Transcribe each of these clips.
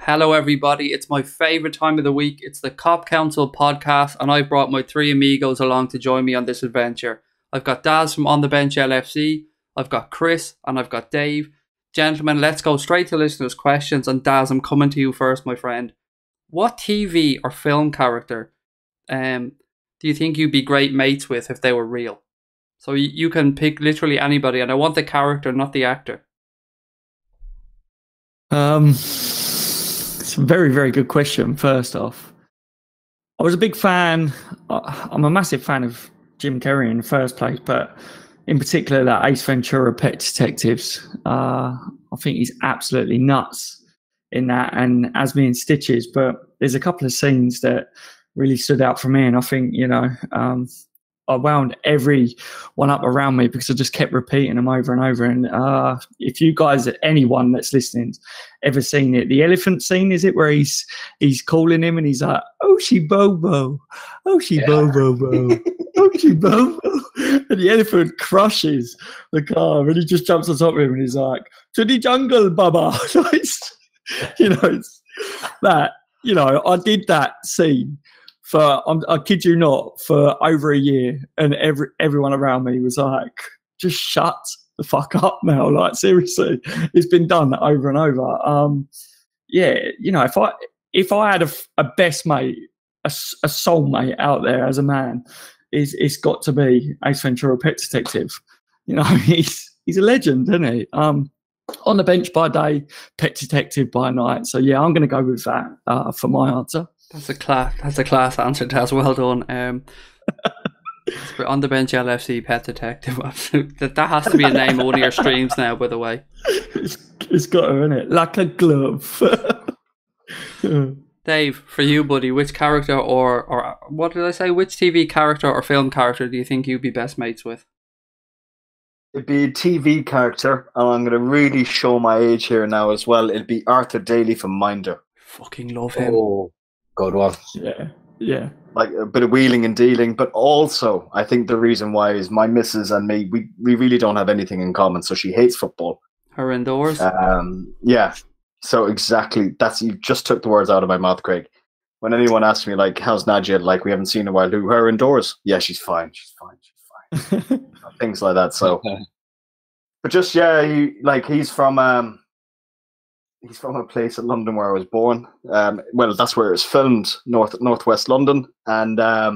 Hello, everybody. It's my favourite time of the week. It's the Cop Council podcast, and I've brought my three amigos along to join me on this adventure. I've got DAZ from On the Bench LFC, I've got Chris, and I've got Dave. Gentlemen, let's go straight to listeners' questions. And DAZ, I'm coming to you first, my friend. What TV or film character do you think you'd be great mates with if they were real? So you can pick literally anybody, and I want the character, not the actor. It's a very, very good question. First off, I was a big fan. I'm a massive fan of Jim Carrey in the first place, but in particular that Ace Ventura Pet Detectives. I think he's absolutely nuts in that, and as me in Stitches. But there's a couple of scenes that really stood out for me, and I think, I wound everyone up around me because I just kept repeating them over and over. And if you guys, anyone that's listening, ever seen it, the elephant scene, is it where he's calling him and he's like, "Oshi Bobo, Oshi Bobo, Oshi Bobo," and the elephant crushes the car and he just jumps on top of him and he's like, "To the jungle, Baba." It's that. I did that scene for, I kid you not, for over a year, and everyone around me was like, "Just shut the fuck up now!" Like, seriously, it's been done over and over. If I had a best mate, a soulmate out there as a man, it's got to be Ace Ventura Pet Detective. He's a legend, isn't he? On the bench by day, Pet Detective by night. So yeah, I'm going to go with that for my answer. That's a class answer, Taz. Well done. On the Bench LFC Pet Detective. That has to be a name of one of your streams now, by the way. It's got her in it, like a glove. Dave, for you, buddy, which character or what did I say? Which TV character or film character do you think you'd be best mates with? It'd be a TV character, and I'm going to really show my age here now as well. It'd be Arthur Daly from Minder. Fucking love him. Oh, good one. Yeah. Like a bit of wheeling and dealing, but also I think the reason why is my missus and me, we really don't have anything in common. So she hates football. Her indoors? Yeah. So exactly, you just took the words out of my mouth, Craig. When anyone asks me, like, "How's Nadia?" Like, we haven't seen in a while. Her indoors? Yeah, she's fine. Things like that. So, but just he's from a place in London where I was born. Well, that's where it was filmed, northwest London, and I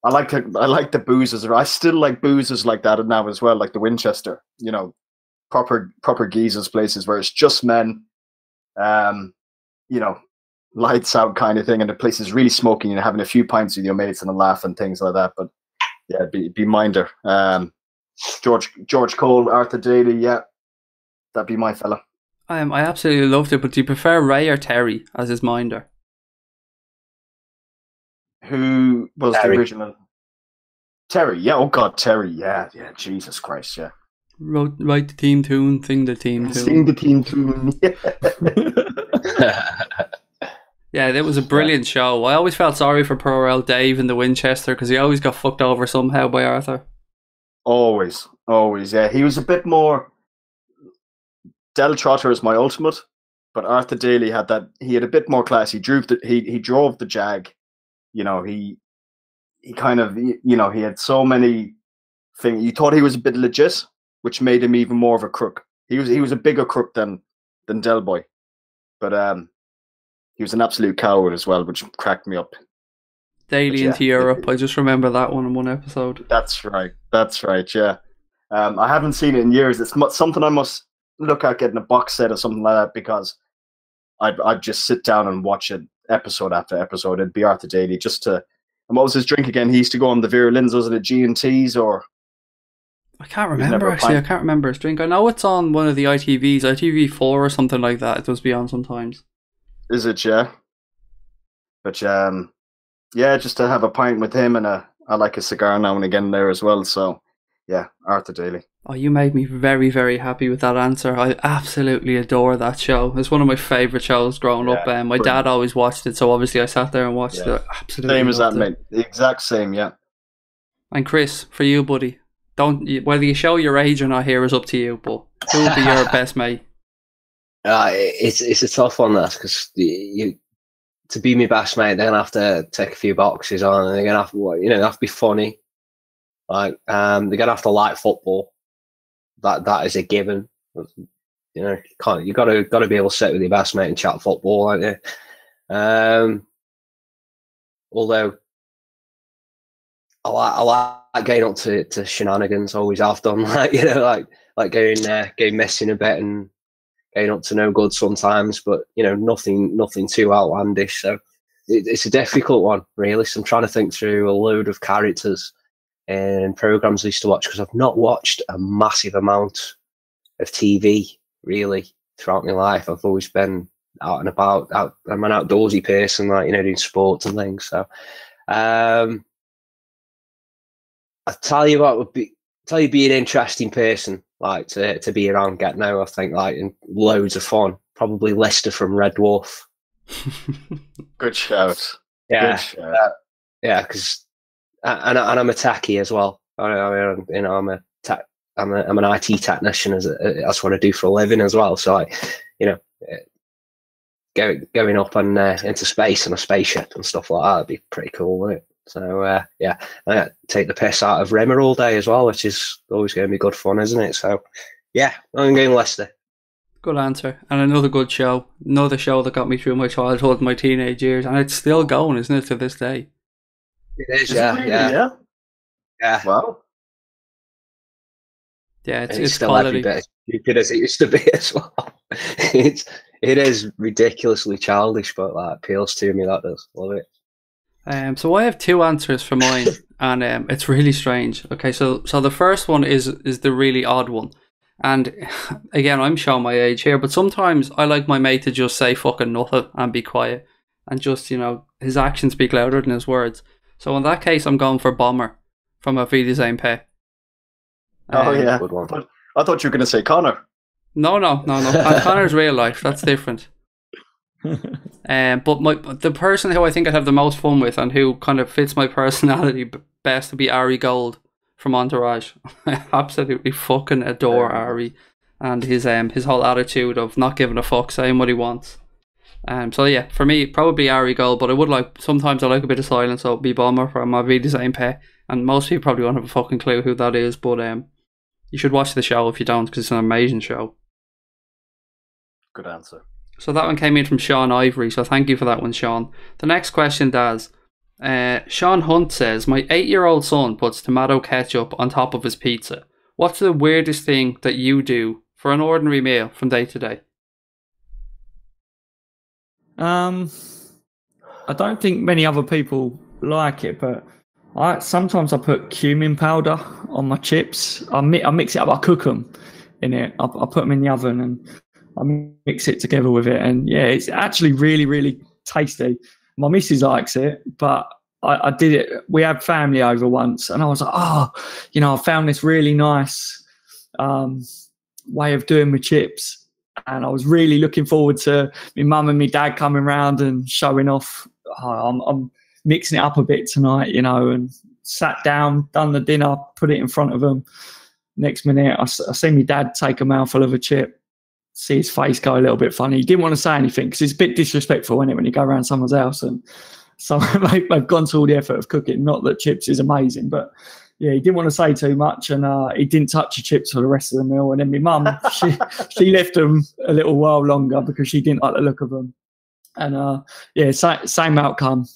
like the boozes. I still like boozes like that now as well, like the Winchester. Proper geezers places where it's just men. Lights out kind of thing, and the place is really smoking and having a few pints with your mates and a laugh and things like that. But yeah, be Minder. George Cole, Arthur Daly, yeah, that'd be my fella. I absolutely loved it, but do you prefer Ray or Terry as his Minder? Who was Terry. the original? Terry, yeah. Oh God, Terry, yeah. Jesus Christ, yeah. Write the team tune, sing the team tune. Sing the team tune. Yeah, it was a brilliant show. I always felt sorry for poor old Dave in the Winchester because he always got fucked over somehow by Arthur. Always, yeah. He was a bit more. Del Trotter is my ultimate, but Arthur Daly had that. He had a bit more class. He drove the Jag. He kind of, he had so many things. You thought he was a bit legit, which made him even more of a crook. He was a bigger crook than Del Boy, but he was an absolute coward as well, which cracked me up. Daily into Europe. I just remember that one in one episode. That's right. Yeah. I haven't seen it in years. It's something I must look at getting a box set or something like that, because I'd just sit down and watch it episode after episode. It'd be Arthur Daly just to. And what was his drink again? He used to go on the Vera Lynn's. Was it a G&T's or? I can't remember actually. I can't remember his drink. I know it's on one of the ITVs, ITV4 or something like that. It does be on sometimes. Is it? Yeah. But yeah, just to have a pint with him, and I like a cigar now and again there as well. So yeah, Arthur Daly. Oh, you made me very, very happy with that answer. I absolutely adore that show. It's one of my favourite shows growing up. My dad always watched it, so obviously I sat there and watched it. Absolutely same as that, mate. The exact same, yeah. And Chris, for you, buddy, whether you show your age or not here is up to you, but who would be your best mate? It's a tough one, that, because to be my best mate, they're gonna have to take a few boxes on, and they're gonna have to, they have to be funny. Like, they're gonna have to like football. That is a given. You gotta be able to sit with your best mate and chat football, aren't you? Although I like getting up to shenanigans. Always have done, like going messing a bit and getting up to no good sometimes, but nothing too outlandish. So it's a difficult one, really. So I'm trying to think through a load of characters and programs I used to watch, because I've not watched a massive amount of TV really throughout my life. I've always been out and about. I'm an outdoorsy person, like doing sports and things. So I tell you what would be an interesting person, like to be around, get know. I think, like, and loads of fun. Probably Lester from Red Dwarf. Good shout. Yeah, Good shout. yeah, because and I'm a techie as well. I'm an IT technician. That's what I do for a living as well. So going up and into space in a spaceship and stuff like that would be pretty cool, wouldn't it? So I take the piss out of Rimmer all day as well, which is always going to be good fun, isn't it? So yeah, I'm going Leicester. Good answer. And another good show. Another show that got me through my childhood and my teenage years, and it's still going, isn't it, to this day? It is, yeah. Wow. Yeah, it's still quality. every bit as stupid as it used to be as well. It is ridiculously childish, but that appeals to me. That does. Love it. So I have two answers for mine, and it's really strange. Okay, so the first one is the really odd one, and again, I'm showing my age here, but sometimes I like my mate to just say fucking nothing and be quiet, and just his actions speak louder than his words. So in that case, I'm going for Bomber from A Vida Sem Pé. Oh yeah, good one. But I thought you were going to say Connor. No. And Connor's real life. That's different. But the person who I think I'd have the most fun with, and who kind of fits my personality best, would be Ari Gold from Entourage. I absolutely fucking adore Ari, and his whole attitude of not giving a fuck, saying what he wants. So yeah, for me, probably Ari Gold, but sometimes I like a bit of silence, so it'll be Bomber from A Vida Sem Pé, and most people probably won't have a fucking clue who that is, but you should watch the show if you don't, because it's an amazing show. Good answer. So that one came in from Sean Ivory, so thank you for that one, Sean. The next question, Daz. Sean Hunt says, my 8-year-old son puts tomato ketchup on top of his pizza. What's the weirdest thing that you do for an ordinary meal from day to day? I don't think many other people like it, but sometimes I put cumin powder on my chips. I mix it up. I cook them in it. I put them in the oven and I mix it together with it. And yeah, it's actually really, really tasty. My missus likes it, but I did it. We had family over once, and I was like, I found this really nice way of doing my chips. And I was really looking forward to my mum and my dad coming round and showing off. I'm mixing it up a bit tonight, and sat down, done the dinner, put it in front of them. Next minute, I see my dad take a mouthful of a chip, see his face go a little bit funny. He didn't want to say anything because it's a bit disrespectful, isn't it, when you go around someone's house. And so they've gone to all the effort of cooking. Not that chips is amazing, but yeah, he didn't want to say too much, and he didn't touch the chips for the rest of the meal. And then my mum, she left them a little while longer because she didn't like the look of them. And same outcome.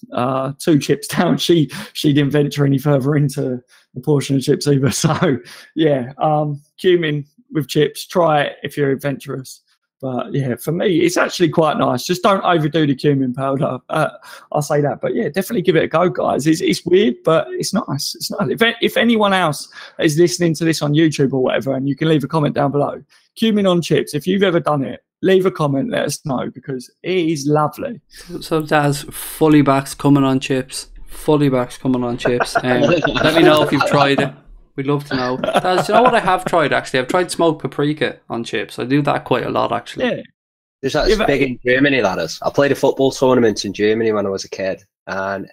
2 chips down. She didn't venture any further into the portion of chips either. So yeah, cumin with chips. Try it if you're adventurous. But yeah, for me, it's actually quite nice. Just don't overdo the cumin powder. I'll say that. But yeah, definitely give it a go, guys. It's weird, but it's nice. It's nice. If anyone else is listening to this on YouTube or whatever, and you can leave a comment down below, cumin on chips, if you've ever done it, leave a comment, let us know, because it is lovely. So Daz, fully backs coming on chips. Fully backs coming on chips. Let me know if you've tried it. We'd love to know. Daz, you know what I have tried, actually? I've tried smoked paprika on chips. I do that quite a lot, actually. Yeah. It's big in Germany, that is. I played a football tournament in Germany when I was a kid, and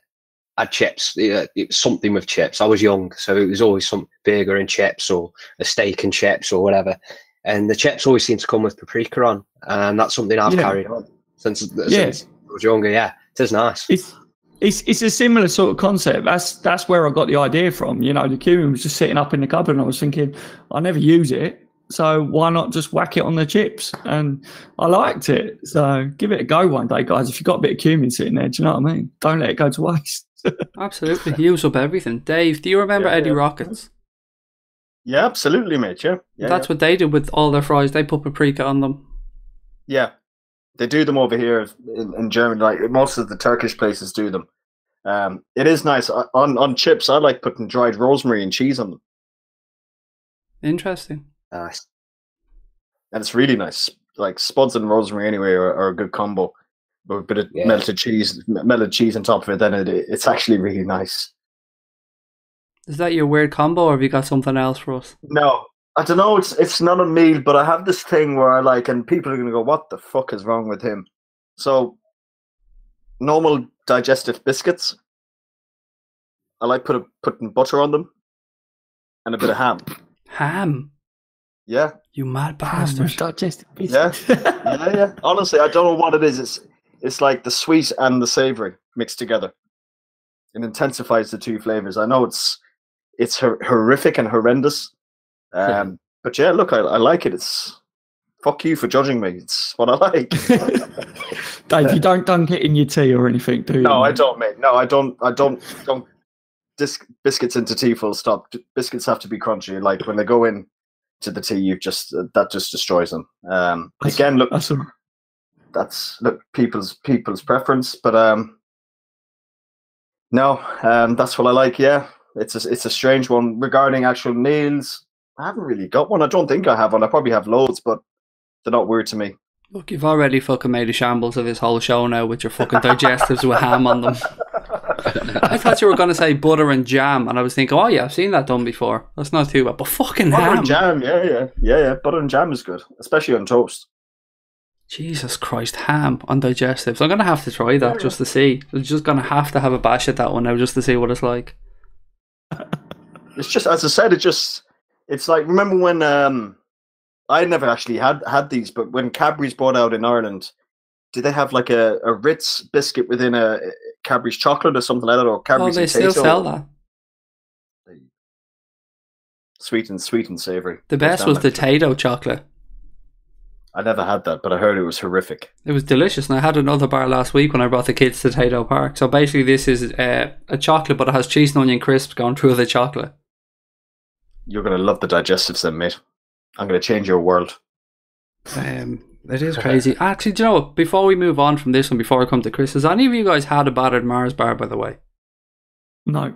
I had chips. It was something with chips. I was young, so it was always some burger and chips or a steak and chips or whatever. and the chips always seem to come with paprika on, and that's something I've carried on since I was younger. Yeah, it is nice. It's a similar sort of concept. That's where I got the idea from. You know, the cumin was just sitting up in the cupboard, and I was thinking, I never use it, so why not just whack it on the chips? And I liked it, so give it a go one day, guys. If you've got a bit of cumin sitting there, do you know what I mean? Don't let it go to waste. Absolutely, use up everything. Dave, do you remember Eddie Rockets? Yeah, absolutely, mate. Yeah, That's what they did with all their fries. They put paprika on them. Yeah, they do them over here in Germany. Like most of the Turkish places do them. It is nice on chips. I like putting dried rosemary and cheese on them. Interesting. Nice, and it's really nice. Like spuds and rosemary anyway are a good combo. With a bit of melted cheese on top of it, then it's actually really nice. Is that your weird combo, or have you got something else for us? No, I don't know. It's not a meal, but I have this thing where I like, and people are going to go, "What the fuck is wrong with him?" So, normal digestive biscuits. I like putting butter on them, and a bit of ham. Ham. Yeah. You mad bastard. Digestive biscuits. Yeah. Honestly, I don't know what it is. It's like the sweet and the savoury mixed together. It intensifies the two flavours. I know it's horrific and horrendous. But yeah, look, I like it. It's fuck you for judging me. It's what I like. Dave, you don't dunk it in your tea or anything, do you? No, I don't, mate. No, I don't biscuits into tea full stop. Biscuits have to be crunchy. Like when they go in to the tea, that just destroys them. Again, look, that's people's preference, but no, that's what I like. Yeah, it's a strange one regarding actual meals. I haven't really got one. I don't think I have one. I probably have loads, but they're not weird to me. Look, you've already fucking made a shambles of this whole show now with your fucking digestives with ham on them. I thought you were going to say butter and jam, and I was thinking, oh yeah, I've seen that done before. That's not too bad. But fucking butter ham. And jam, yeah. Butter and jam is good, especially on toast. Jesus Christ, ham on digestives. I'm going to have to try that just to see. I'm just going to have a bash at that one now just to see what it's like. It's just, as I said, it's like, remember when I never actually had these, but when Cadbury's brought out in Ireland, did they have like a Ritz biscuit within a Cadbury's chocolate or something like that, or Cadbury's they still sell that. Sweet and savoury. The best was the Tato chocolate. I never had that, but I heard it was horrific. It was delicious, and I had another bar last week when I brought the kids to Tato Park. So basically this is a chocolate, but it has cheese and onion crisps going through the chocolate. You're going to love the digestives then, mate. I'm going to change your world. It is crazy. Actually, do you know what? Before we move on from this one, before I come to Chris, has any of you guys had a battered Mars bar, by the way? No.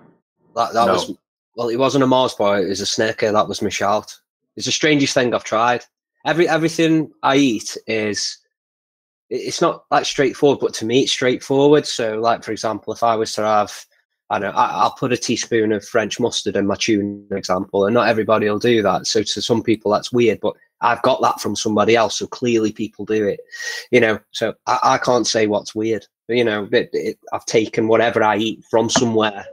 That was... Well, it wasn't a Mars bar, it was a Snicker. That was my shout. It's the strangest thing I've tried. Everything I eat it's not like straightforward, but to me it's straightforward. So like, for example, if I was to have, I don't know, I'll put a teaspoon of French mustard in my tuna, for example, and not everybody will do that. So to some people that's weird, but I've got that from somebody else, so clearly people do it, so I can't say what's weird. I've taken whatever I eat from somewhere.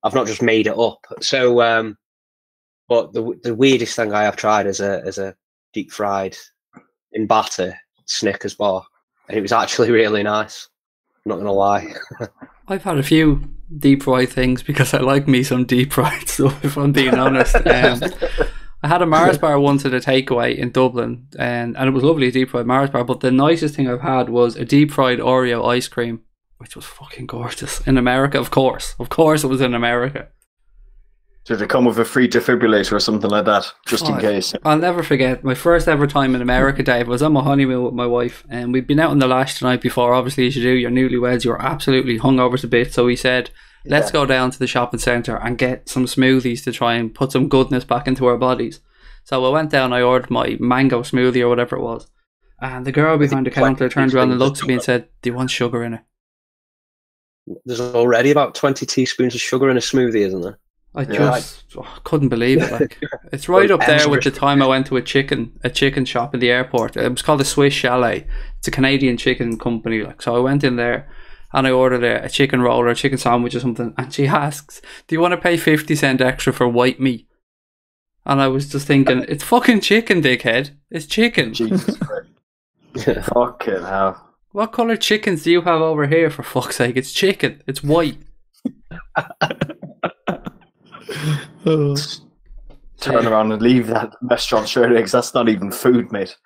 I've not just made it up. So, but the weirdest thing I have tried is a deep fried in batter Snickers bar, and it was actually really nice. I'm not gonna lie. I've had a few deep fried things because I like me some deep fried stuff, if I'm being honest. I had a Mars bar once at a takeaway in Dublin, and it was lovely, a deep fried Mars bar, but the nicest thing I've had was a deep fried Oreo ice cream, which was fucking gorgeous. In America, of course it was in America. Did it come with a free defibrillator or something like that, just in case? I'll never forget my first ever time in America, Dave. I was on my honeymoon with my wife, and we'd been out on the lash the night before. Obviously, as you do, you're newlyweds, you're absolutely hungover to bits. So we said, let's go down to the shopping centre and get some smoothies to try and put some goodness back into our bodies. So I went down, I ordered my mango smoothie or whatever it was, and the girl behind the counter turned around and looked at me and said, do you want sugar in it? There's already about 20 teaspoons of sugar in a smoothie, isn't there? I just couldn't believe it. Like, it's right up there with the time I went to a chicken shop in the airport. It was called the Swiss Chalet. It's a Canadian chicken company. So I went in there and I ordered a chicken roll or a chicken sandwich or something. And she asks, "Do you want to pay 50 cents extra for white meat?" And I was just thinking, it's fucking chicken, dickhead. It's chicken. Jesus Christ. Fucking hell. What colour chickens do you have over here, for fuck's sake? It's chicken. It's white. Turn around and leave that restaurant straight eggs. That's not even food, mate.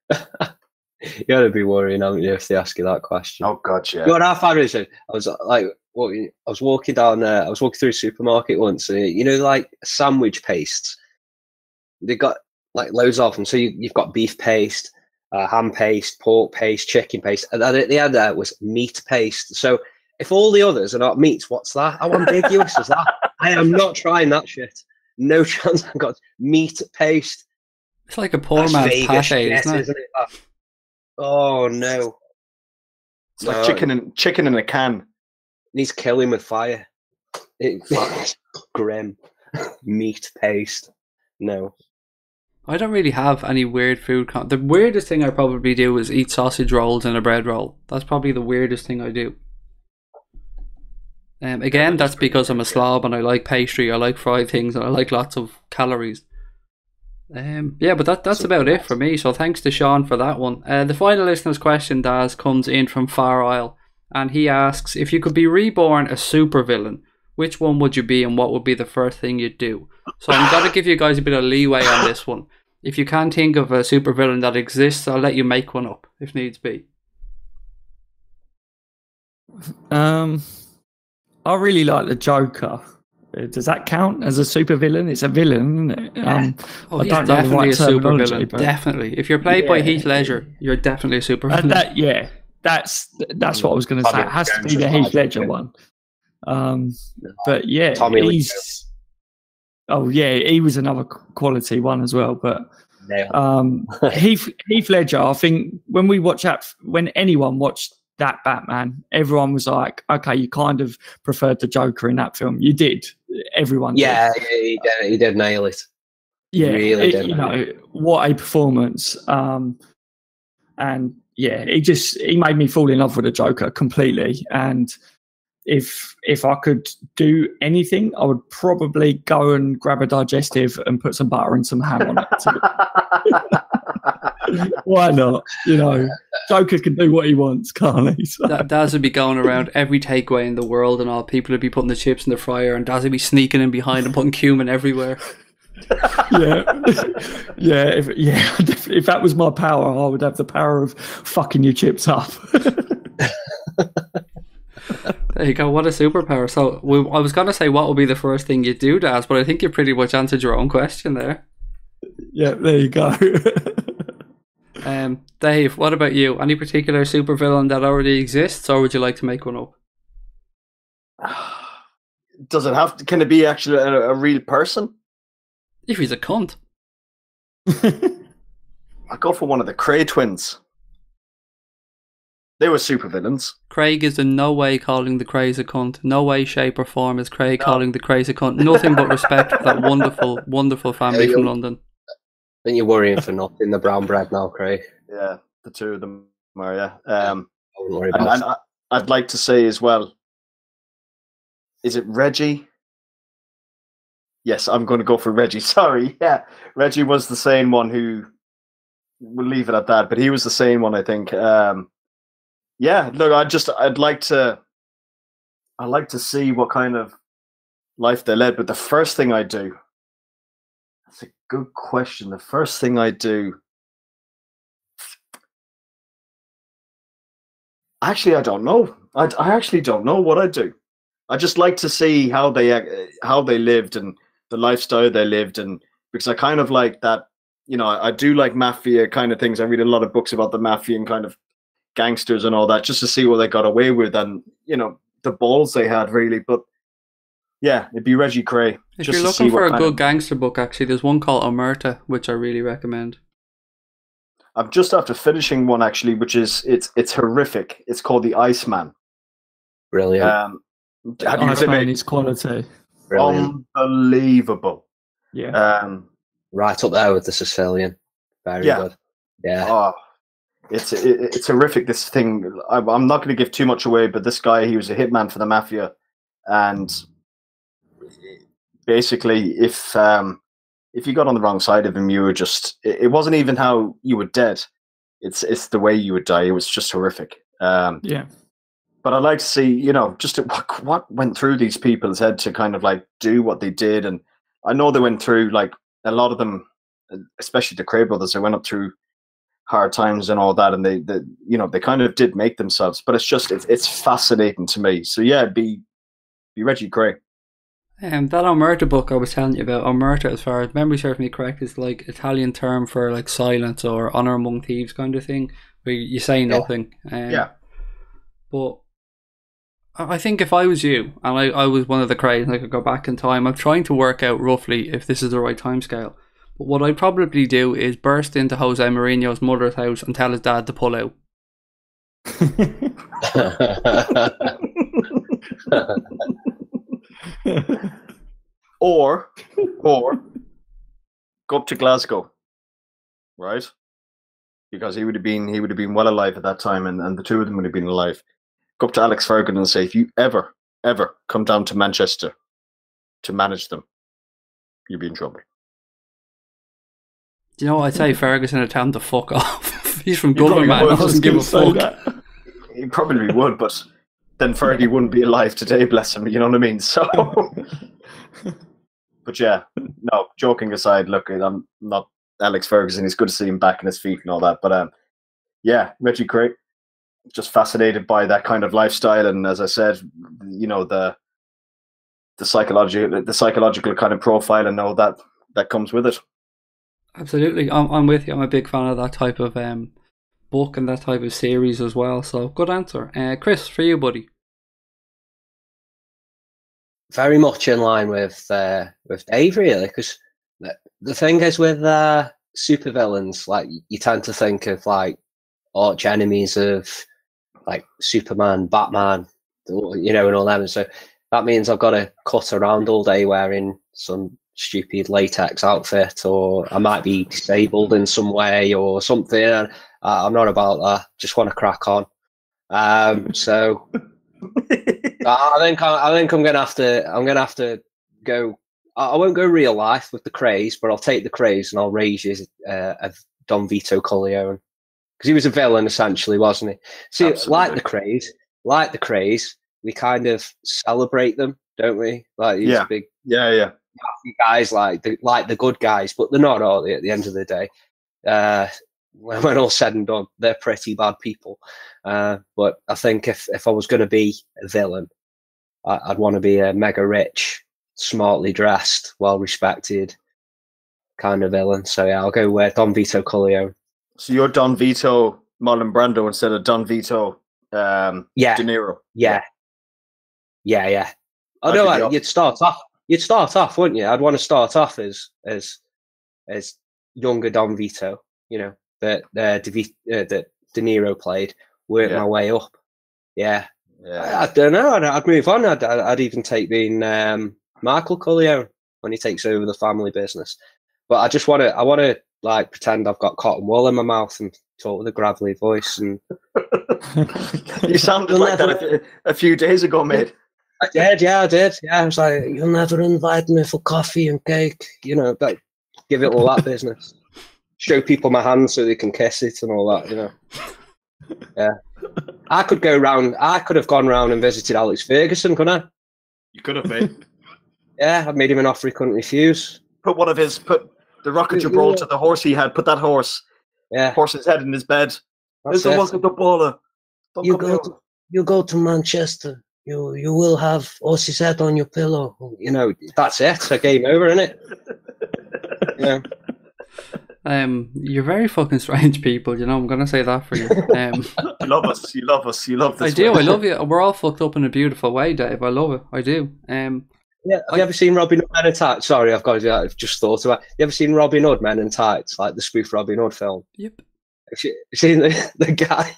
You gotta be worrying, haven't you, if they ask you that question? Oh god, yeah. You know what I found interesting? I was like, I was walking down. I was walking through a supermarket once. You know, like sandwich pastes. They got like loads of them. So you've got beef paste, ham paste, pork paste, chicken paste, and then at the end there was meat paste. So if all the others are not meat, what's that? How ambiguous is that? I am not trying that shit. No chance. I've got meat paste. It's like a poor man's pate, isn't it? Oh no! It's like chicken in a can. Needs killing with fire. It's grim. Meat paste. No. I don't really have any weird food. The weirdest thing I probably do is eat sausage rolls in a bread roll. That's probably the weirdest thing I do. Again, that's because I'm a slob and I like pastry, I like fried things, and I like lots of calories. Yeah, but that's about it for me. So thanks to Sean for that one. The final listener's question, Daz, comes in from Far Isle, and he asks, if you could be reborn a supervillain, which one would you be, and what would be the first thing you'd do? So I'm going to give you guys a bit of leeway on this one. If you can't think of a supervillain that exists, I'll let you make one up if needs be. I really like the Joker. Does that count as a supervillain? It's a villain, isn't it? I don't know definitely a supervillain. But... Definitely. If you're played by Heath Ledger, you're definitely a supervillain. That's what I was going to say. It has to be the Heath Ledger one. But yeah, he was another quality one as well. But Heath Ledger, I think when anyone watched that Batman, everyone was like, okay, you kind of preferred the Joker in that film. You did. Everyone did. Yeah, he did nail it. Yeah, really did. What a performance. And yeah, he made me fall in love with the Joker completely. And if I could do anything, I would probably go and grab a digestive and put some butter and some ham on it. Why not? Joker can do what he wants, can't he? So. Daz would be going around every takeaway in the world, and all people would be putting the chips in the fryer, and Daz would be sneaking in behind and putting cumin everywhere. If that was my power, I would have the power of fucking your chips up. There you go. What a superpower. So I was going to say what would be the first thing you'd do, Daz, but I think you pretty much answered your own question there. Yeah, there you go. Dave, what about you? Any particular supervillain that already exists, or would you like to make one up? Does it have to? Can it be actually a real person? If he's a cunt. I'd go for one of the Cray twins. They were supervillains. Craig is in no way calling the Crays a cunt. No way, shape or form is Craig calling the Crays a cunt. Nothing but respect for that wonderful, wonderful family from London. I think you're worrying for nothing. The brown bread now, Craig. Yeah, the two of them are, yeah. I wouldn't worry about and I'd like to say as well, is it Reggie? Yes, I'm going to go for Reggie. Sorry, yeah. Reggie was the sane one who, we'll leave it at that, but he was the sane one, I think. Yeah, look, I'd like to see what kind of life they led, but the first thing I do, that's a good question. The first thing I do, actually, I don't know. I actually don't know what I'd do. I just like to see how they lived and the lifestyle they lived, and because I kind of like that, I do like mafia kind of things. I read a lot of books about the mafia and kind of gangsters and all that, just to see what they got away with and the balls they had, really. But yeah, it'd be Reggie Cray. If you're looking for a good gangster book, actually, there's one called Omerta, which I really recommend. I'm just after finishing one, actually, which is it's horrific. It's called The Iceman. Brilliant. Iceman is quality. Brilliant. Unbelievable. Yeah. Right up there with the Sicilian. Very good. Yeah. Oh, it's horrific, this thing. I'm not going to give too much away, but this guy, he was a hitman for the mafia, and basically, if if you got on the wrong side of him, you were just. It wasn't even how you were dead. It's the way you would die. It was just horrific. Yeah. But I'd like to see, you know, just what went through these people's head to kind of like do what they did. And I know they went through, like, a lot of them, especially the Cray brothers, they went up through hard times and all that, and they you know, they kind of did make themselves. But it's fascinating to me. So yeah, be Reggie Gray. That Omerta book I was telling you about, Omerta, as far as memory serves me correct, is like Italian term for like silence or honor among thieves kind of thing, where you say nothing. Yeah. But I think if I was you, and I was one of the Crays, and I could go back in time, I'm trying to work out roughly if this is the right time scale. But what I'd probably do is burst into Jose Mourinho's mother's house and tell his dad to pull out. or go up to Glasgow, right? Because he would have been well alive at that time, and the two of them would have been alive. Go up to Alex Ferguson and say, if you ever come down to Manchester to manage them, you'll be in trouble. Do you know what I'd say? Ferguson would tell him to fuck off. He's from Dublin, man. He doesn't give a fuck. He probably would, but then Fergie wouldn't be alive today, bless him. You know what I mean? So, but yeah, no, joking aside, look, I'm not Alex Ferguson. It's good to see him back on his feet and all that. But yeah, Reggie Gray, just fascinated by that kind of lifestyle, and as I said, you know, the psychological kind of profile and all that comes with it. Absolutely, I'm with you. I'm a big fan of that type of book and that type of series as well. So good answer, Chris. For you, buddy. Very much in line with Dave, really, because the thing is with supervillains, like, you tend to think of like arch enemies of like Superman, Batman, you know, and all them. And so that means I've got to cut around all day wearing some stupid latex outfit, or I might be disabled in some way or something. And I'm not about that. Just want to crack on. So I think I'm gonna have to go. I won't go real life with the Craze, but I'll take the Craze and I'll raise you a Don Vito Corleone, because he was a villain essentially, wasn't he? See, Absolutely. like the Craze, we kind of celebrate them, don't we? Like these big, guys, like the good guys, but they're not, are they? At the end of the day, when all said and done, they're pretty bad people. But I think if I was going to be a villain, I'd want to be a mega rich, smartly dressed, well respected kind of villain. So yeah, I'll go with Don Vito Corleone. So you're Don Vito Marlon Brando instead of Don Vito De Niro. Yeah. I know you'd start off, wouldn't you? I'd want to start off as younger Don Vito, you know, that De Niro played, work my way up. Yeah. I don't know. I'd move on. I'd even take being Michael Corleone when he takes over the family business. But I want to like pretend I've got cotton wool in my mouth and talk with a gravelly voice. And you sounded like that a few days ago, mate. I did. Yeah, I was like, you'll never invite me for coffee and cake, you know, but give it all that business. Show people my hand so they can kiss it and all that, you know. Yeah. I could have gone round and visited Alex Ferguson, couldn't I? You could have, mate. Yeah, I've made him an offer he couldn't refuse. Put the Rock of Gibraltar, the horse he had, put that horse's head in his bed. This was the baller. You go to Manchester. You will have horse's head on your pillow. You know, that's it. It's a game over, isn't it? Yeah. You're very fucking strange people, you know, I'm gonna say that for you. You love us, you love this. I do, I love you. We're all fucked up in a beautiful way, Dave. I love it. I do. Yeah, have you ever seen Robin Hood Men in Tights? Sorry, I've just thought about it. You ever seen Robin Hood Men in Tights, like the spoof Robin Hood film? Yep. Have you seen the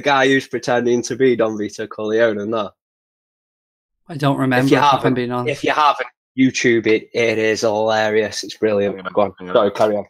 guy who's pretending to be Don Vito Corleone and that? I don't remember, if I'm being honest. If you haven't, YouTube it. It is hilarious. It's brilliant. Go on. Sorry, carry on.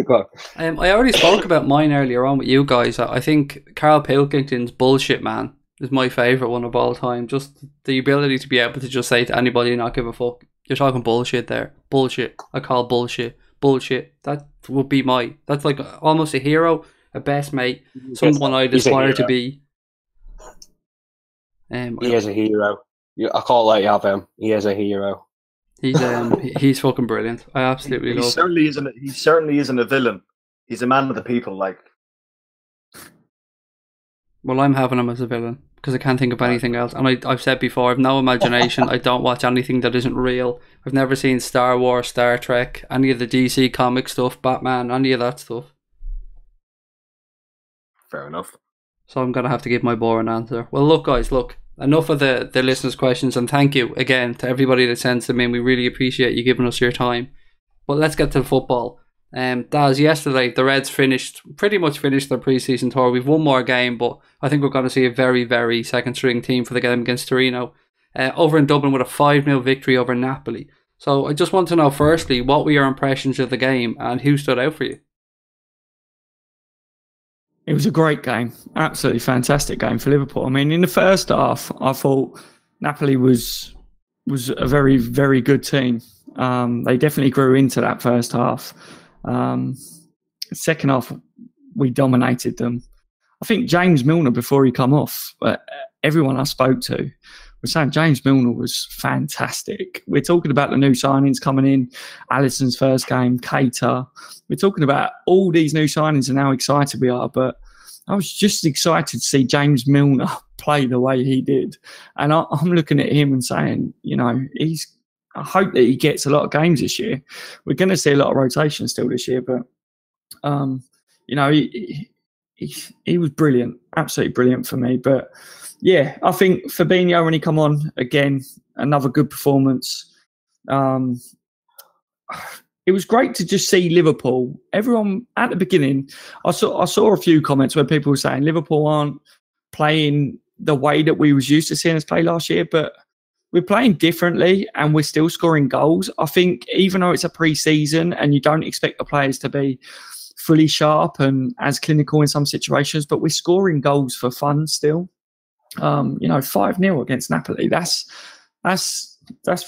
Go on. I already spoke about mine earlier on with you guys. I think Carl Pilkington's Bullshit Man is my favourite one of all time. Just the ability to be able to just say to anybody and not give a fuck. You're talking bullshit there. Bullshit. I call bullshit. Bullshit. That would be that's like almost a hero, a best mate, someone I'd aspire to be. He is a hero. I can't let you have him. He is a hero. He's fucking brilliant. I absolutely love him. He certainly isn't a villain. He's a man of the people. Like, well, I'm having him as a villain because I can't think of anything else. And I've said before, I've no imagination. I don't watch anything that isn't real. I've never seen Star Wars, Star Trek, any of the DC comic stuff, Batman, any of that stuff. Fair enough. So I'm going to have to give my boring answer. Well, look, guys, enough of the listeners' questions, and thank you again to everybody that sends them in. We really appreciate you giving us your time. But let's get to the football. Daz, yesterday the Reds pretty much finished their pre-season tour. We've one more game, but I think we're going to see a very, very second-string team for the game against Torino. Over in Dublin with a 5-0 victory over Napoli. So I just want to know, firstly, what were your impressions of the game and who stood out for you? It was a great game, absolutely fantastic game for Liverpool. I mean, in the first half, I thought Napoli was a very, very good team. They definitely grew into that first half. Second half, we dominated them. I think James Milner, before he come off, everyone I spoke to was saying James Milner was fantastic. We're talking about the new signings coming in, Alisson's first game, Keita. We're talking about all these new signings and how excited we are, but I was just excited to see James Milner play the way he did. And I'm looking at him and saying, I hope that he gets a lot of games this year. We're going to see a lot of rotation still this year, but, he was brilliant, absolutely brilliant for me. But, yeah, I think Fabinho, when he come on, again, another good performance. It was great to just see Liverpool. Everyone, at the beginning, I saw a few comments where people were saying Liverpool aren't playing the way that we was used to seeing us play last year, but we're playing differently and we're still scoring goals. I think even though it's a pre-season and you don't expect the players to be fully sharp and as clinical in some situations, but we're scoring goals for fun still. 5-0 against Napoli. That's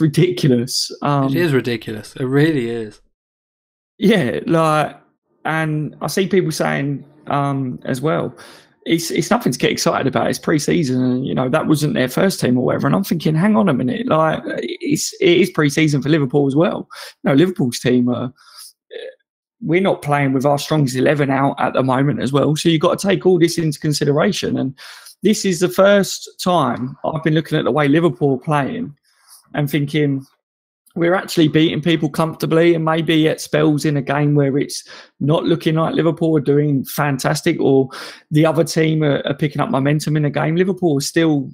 ridiculous. It is ridiculous. It really is. Yeah, and I see people saying as well, it's nothing to get excited about. It's pre-season, and that wasn't their first team or whatever. And I'm thinking, hang on a minute, it is pre-season for Liverpool as well. Liverpool's team we're not playing with our strongest 11 out at the moment as well. So you've got to take all this into consideration. And this is the first time I've been looking at the way Liverpool are playing and thinking we're actually beating people comfortably, and maybe at spells in a game where it's not looking like Liverpool are doing fantastic or the other team are picking up momentum in a game. Liverpool is still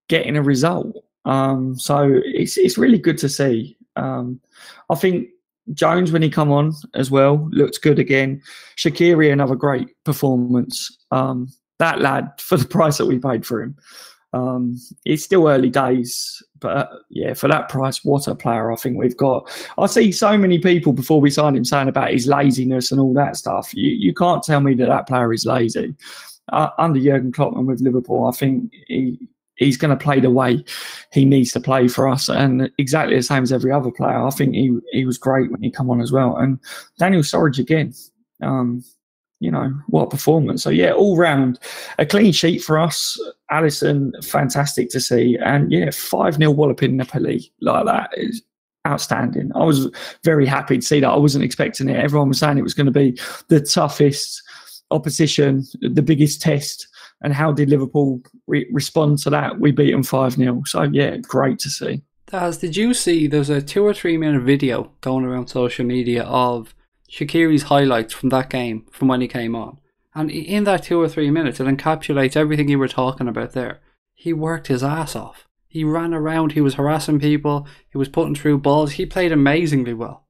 getting a result. So it's really good to see. I think Jones, when he come on as well, looked good again. Shaqiri, another great performance. That lad, for the price that we paid for him, it's still early days, but for that price, what a player I think we've got. I see so many people before we signed him saying about his laziness and all that stuff. You can't tell me that player is lazy. Under Jurgen Klopp and with Liverpool, I think he's going to play the way he needs to play for us, and exactly the same as every other player. I think he was great when he come on as well. And Daniel Sturridge again. What a performance. So, all round, a clean sheet for us. Alisson, fantastic to see. And, 5-0 walloping Napoli like that is outstanding. I was very happy to see that. I wasn't expecting it. Everyone was saying it was going to be the toughest opposition, the biggest test. And how did Liverpool respond to that? We beat them 5-0. So, great to see. Daz, did you see there's a 2 or 3 minute video going around social media of Shaqiri's highlights from that game, from when he came on? And in that 2 or 3 minutes, it encapsulates everything you were talking about there. He worked his ass off. He ran around, he was harassing people, he was putting through balls. He played amazingly well.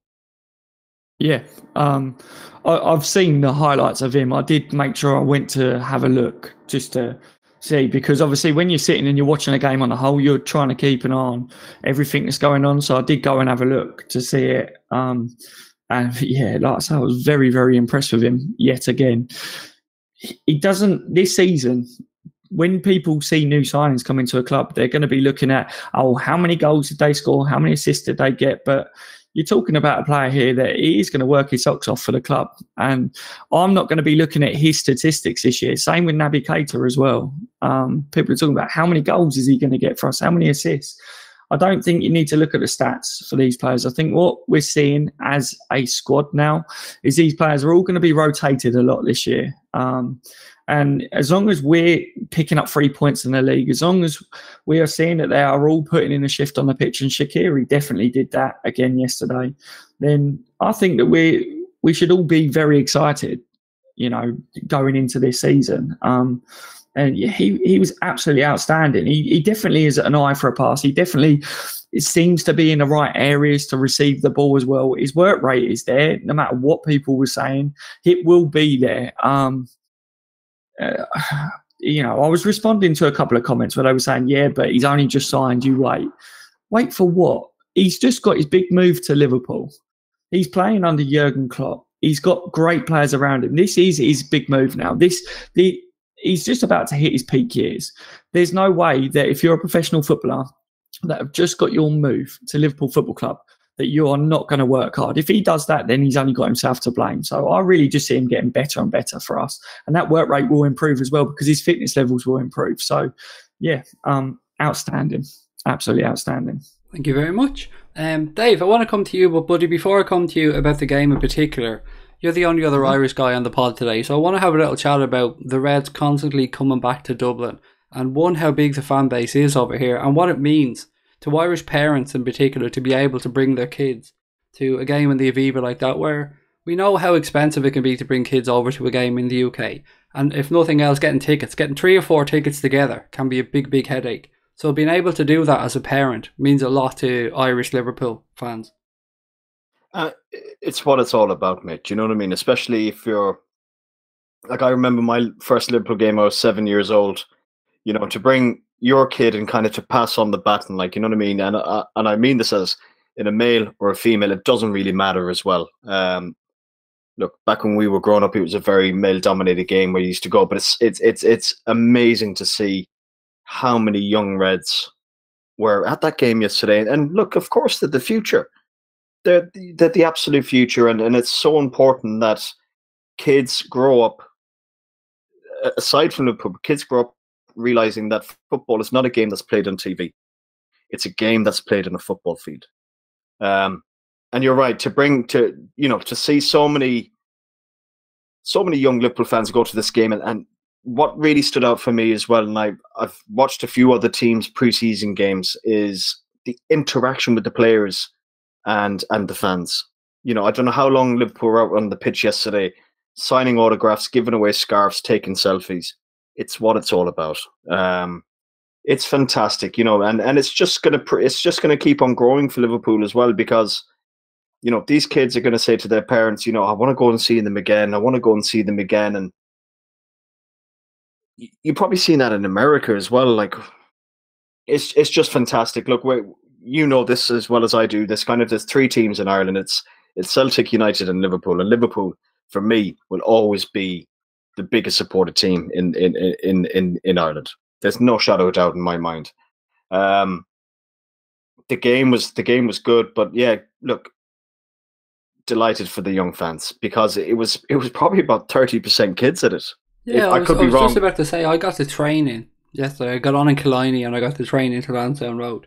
Yeah, I've seen the highlights of him. I did make sure I went to have a look just to see, because obviously when you're sitting and you're watching a game on the whole, you're trying to keep an eye on everything that's going on. So I did go and have a look to see it. And like I said, I was very, very impressed with him yet again. He doesn't, this season, when people see new signings come into a club, they're going to be looking at, oh, how many goals did they score? How many assists did they get? But you're talking about a player here that is going to work his socks off for the club. And I'm not going to be looking at his statistics this year. Same with Naby Keita as well. People are talking about how many goals is he going to get for us? How many assists? I don't think you need to look at the stats for these players. I think what we're seeing as a squad now is these players are all going to be rotated a lot this year. And as long as we're picking up 3 points in the league, as long as we are seeing that they are all putting in a shift on the pitch, and Shaqiri definitely did that again yesterday, then I think that we should all be very excited, going into this season. And he was absolutely outstanding. He definitely is an eye for a pass. He definitely seems to be in the right areas to receive the ball as well. His work rate is there, no matter what people were saying. It will be there. I was responding to a couple of comments where they were saying, yeah, but he's only just signed, you wait. Wait for what? He's just got his big move to Liverpool. He's playing under Jurgen Klopp. He's got great players around him. This is his big move now. He's just about to hit his peak years. There's no way that if you're a professional footballer that have just got your move to Liverpool Football Club, that you are not going to work hard. If he does that, then he's only got himself to blame. So I really just see him getting better and better for us. And that work rate will improve as well because his fitness levels will improve. So, yeah, outstanding. Absolutely outstanding. Thank you very much. Dave, I want to come to you, but buddy, before I come to you about the game in particular, you're the only other Irish guy on the pod today. So I want to have a little chat about the Reds constantly coming back to Dublin and how big the fan base is over here and what it means to Irish parents in particular to be able to bring their kids to a game in the Aviva like that, where we know how expensive it can be to bring kids over to a game in the UK. And if nothing else, getting 3 or 4 tickets together can be a big, big headache. So being able to do that as a parent means a lot to Irish Liverpool fans. It's what it's all about, mate. Do you know what I mean? Especially if you're... Like, I remember my first Liverpool game, I was 7 years old. To bring your kid and kind of to pass on the baton, like, you know what I mean? And I mean this as in a male or a female, it doesn't really matter as well. Look, back when we were growing up, it was a very male-dominated game where you used to go, but it's amazing to see how many young Reds were at that game yesterday. And look, of course, the future. They're the absolute future, and it's so important that kids grow up, aside from Liverpool, kids grow up realizing that football is not a game that's played on TV. It's a game that's played on a football field. And you're right, to see so many young Liverpool fans go to this game, and what really stood out for me as well, and I've watched a few other teams' preseason games, is the interaction with the players and the fans. I don't know how long Liverpool were out on the pitch yesterday, signing autographs, giving away scarves, taking selfies. It's what it's all about. It's fantastic, and it's just gonna keep on growing for Liverpool as well, because these kids are going to say to their parents, I want to go and see them again. I want to go and see them again. And you've probably seen that in America as well. Like, it's just fantastic. Look, this as well as I do. There's 3 teams in Ireland. It's Celtic, United, and Liverpool. And Liverpool, for me, will always be the biggest supported team in Ireland. There's no shadow of doubt in my mind. The game was good, but yeah, look, delighted for the young fans, because it was probably about 30% kids at it. Yeah, I was just about to say, I got the train in yesterday. I got on in Killiney and I got the train into Lansdowne Road.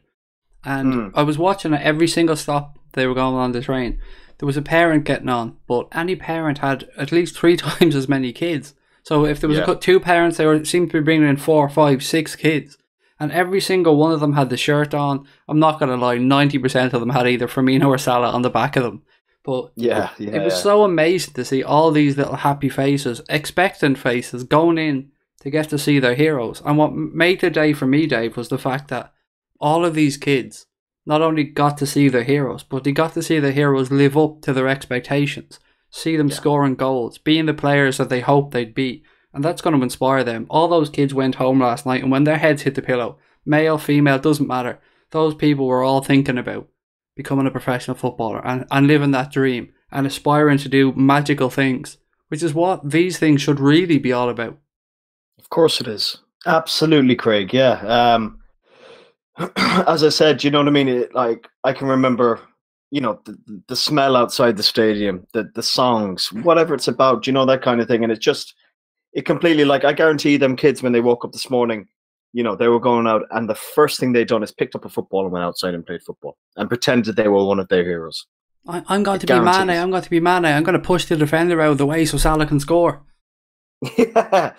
And I was watching at every single stop they were going on the train. There was a parent getting on, but any parent had at least 3 times as many kids. So if there was 2 parents, they seemed to be bringing in 4, 5, 6 kids. And every single one of them had the shirt on. I'm not going to lie, 90% of them had either Firmino or Salah on the back of them. But it was so amazing to see all these little happy faces, expectant faces, going in to get to see their heroes. And what made the day for me, Dave, was the fact that all of these kids not only got to see their heroes, but they got to see their heroes live up to their expectations, see them scoring goals, being the players that they hoped they'd be. And that's going to inspire them. All those kids went home last night, and when their heads hit the pillow, male, female, doesn't matter, those people were all thinking about becoming a professional footballer and living that dream and aspiring to do magical things, which is what these things should really be all about. Of course it is. Absolutely, Craig. Yeah. As I said, you know what I mean? Like, I can remember, the smell outside the stadium, the songs, whatever it's about, that kind of thing. And it completely, like, I guarantee them kids when they woke up this morning, they were going out and the first thing they'd done is picked up a football and went outside and played football and pretended they were one of their heroes. I'm going to be Mane. I'm going to be Mane. I'm going to push the defender out of the way so Salah can score. Yeah.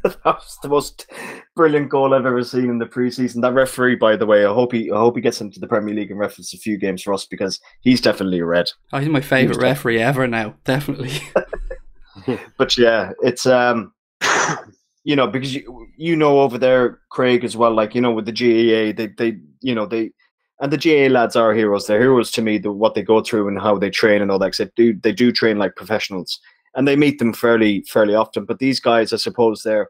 That was the most brilliant goal I've ever seen in the preseason. That referee, by the way, I hope he gets into the Premier League and referees a few games for us, because he's definitely a red. Oh, he's my favourite referee ever now, definitely. But yeah, it's because over there, Craig, as well. Like, with the GAA, they and the GAA lads are heroes. They're heroes to me. What they go through and how they train and all that. They do train like professionals. And they meet them fairly often. But these guys, I suppose, they're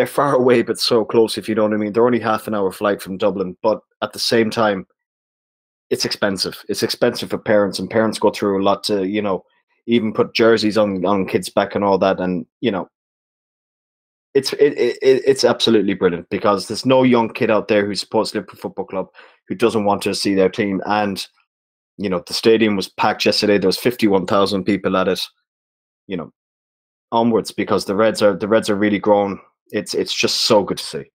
far away, but so close, if you know what I mean. They're only half an hour flight from Dublin. But at the same time, it's expensive. It's expensive for parents. And parents go through a lot to, even put jerseys on kids' back and all that. And, it's absolutely brilliant, because there's no young kid out there who's supposed to Liverpool Football Club who doesn't want to see their team. And the stadium was packed yesterday. There was 51,000 people at it. Onwards, because the Reds are really grown. It's just so good to see.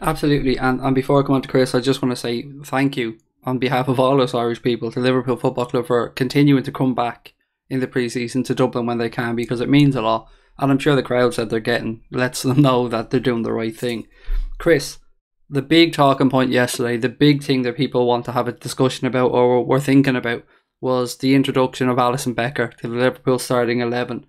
Absolutely. And before I come on to Chris, I just want to say thank you on behalf of all us Irish people to Liverpool Football Club for continuing to come back in the pre-season to Dublin when they can, because it means a lot. And I'm sure the crowds that they're getting lets them know that they're doing the right thing. Chris, the big talking point yesterday, the big thing that people want to have a discussion about or were thinking about, was the introduction of Alisson Becker to the Liverpool starting 11.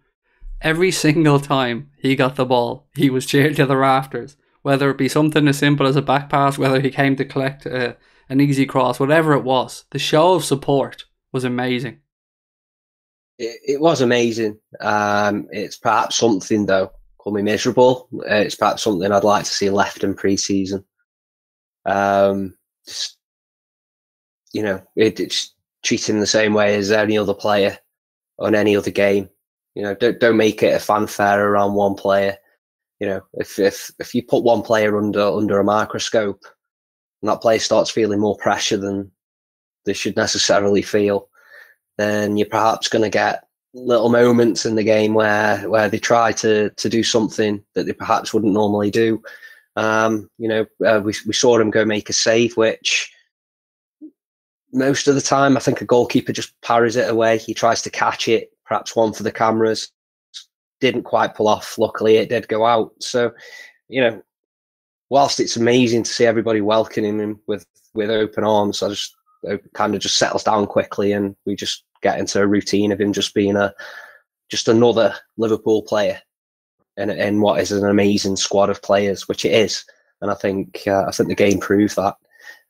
Every single time he got the ball, he was cheered to the rafters, whether it be something as simple as a back pass, whether he came to collect an easy cross, whatever it was. The show of support was amazing. It was amazing. It's perhaps something, though, call me miserable. It's perhaps something I'd like to see left in pre-season. It's treating the same way as any other player on any other game. Don't make it a fanfare around one player. If you put one player under a microscope and that player starts feeling more pressure than they should necessarily feel, then you're perhaps going to get little moments in the game where they try to do something that they perhaps wouldn't normally do. We saw him go make a save, which most of the time I think a goalkeeper just parries it away. He tries to catch it, perhaps one for the cameras. Didn't quite pull off. Luckily, it did go out. So, whilst it's amazing to see everybody welcoming him with open arms, it kind of just settles down quickly, and we just get into a routine of him just being just another Liverpool player in what is an amazing squad of players, which it is. And I think the game proved that.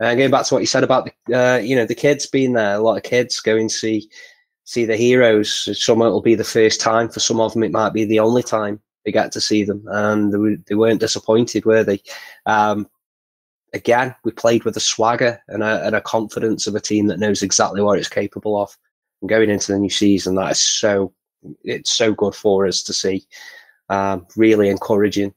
And going back to what you said about the kids being there, a lot of kids going to see the heroes. Some it'll be the first time. For some of them, it might be the only time they get to see them, and they weren't disappointed, were they? Again, we played with a swagger and a confidence of a team that knows exactly what it's capable of. And going into the new season, it's so good for us to see. Really encouraging.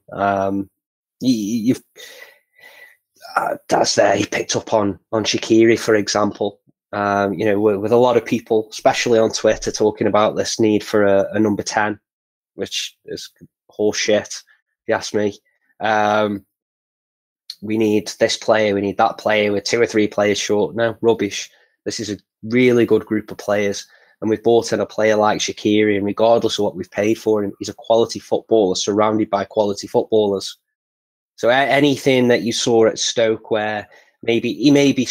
That's there. He picked up on Shaqiri, for example. With a lot of people, especially on Twitter, talking about this need for a number 10, which is horseshit, if you ask me. We need this player, we need that player. We're 2 or 3 players short. No, rubbish. This is a really good group of players. And we've brought in a player like Shaqiri, and regardless of what we've paid for him, he's a quality footballer surrounded by quality footballers. So anything that you saw at Stoke where he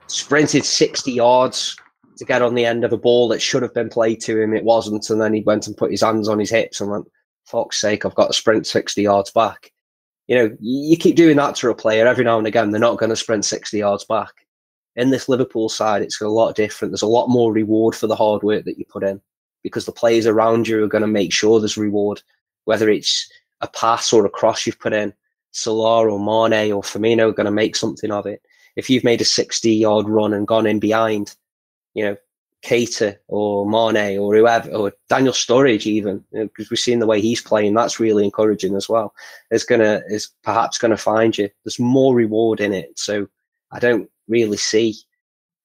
sprinted 60 yards to get on the end of a ball that should have been played to him, it wasn't, and then he went and put his hands on his hips and went, fuck's sake, I've got to sprint 60 yards back. You keep doing that to a player every now and again, they're not going to sprint 60 yards back. In this Liverpool side, it's a lot different. There's a lot more reward for the hard work that you put in, because the players around you are going to make sure there's reward, whether it's a pass or a cross you've put in. Salah or Mane or Firmino are going to make something of it. If you've made a 60-yard run and gone in behind, Keita or Mane or whoever, or Daniel Sturridge even, because we've seen the way he's playing. That's really encouraging as well. Is perhaps gonna find you. There's more reward in it, so I don't really see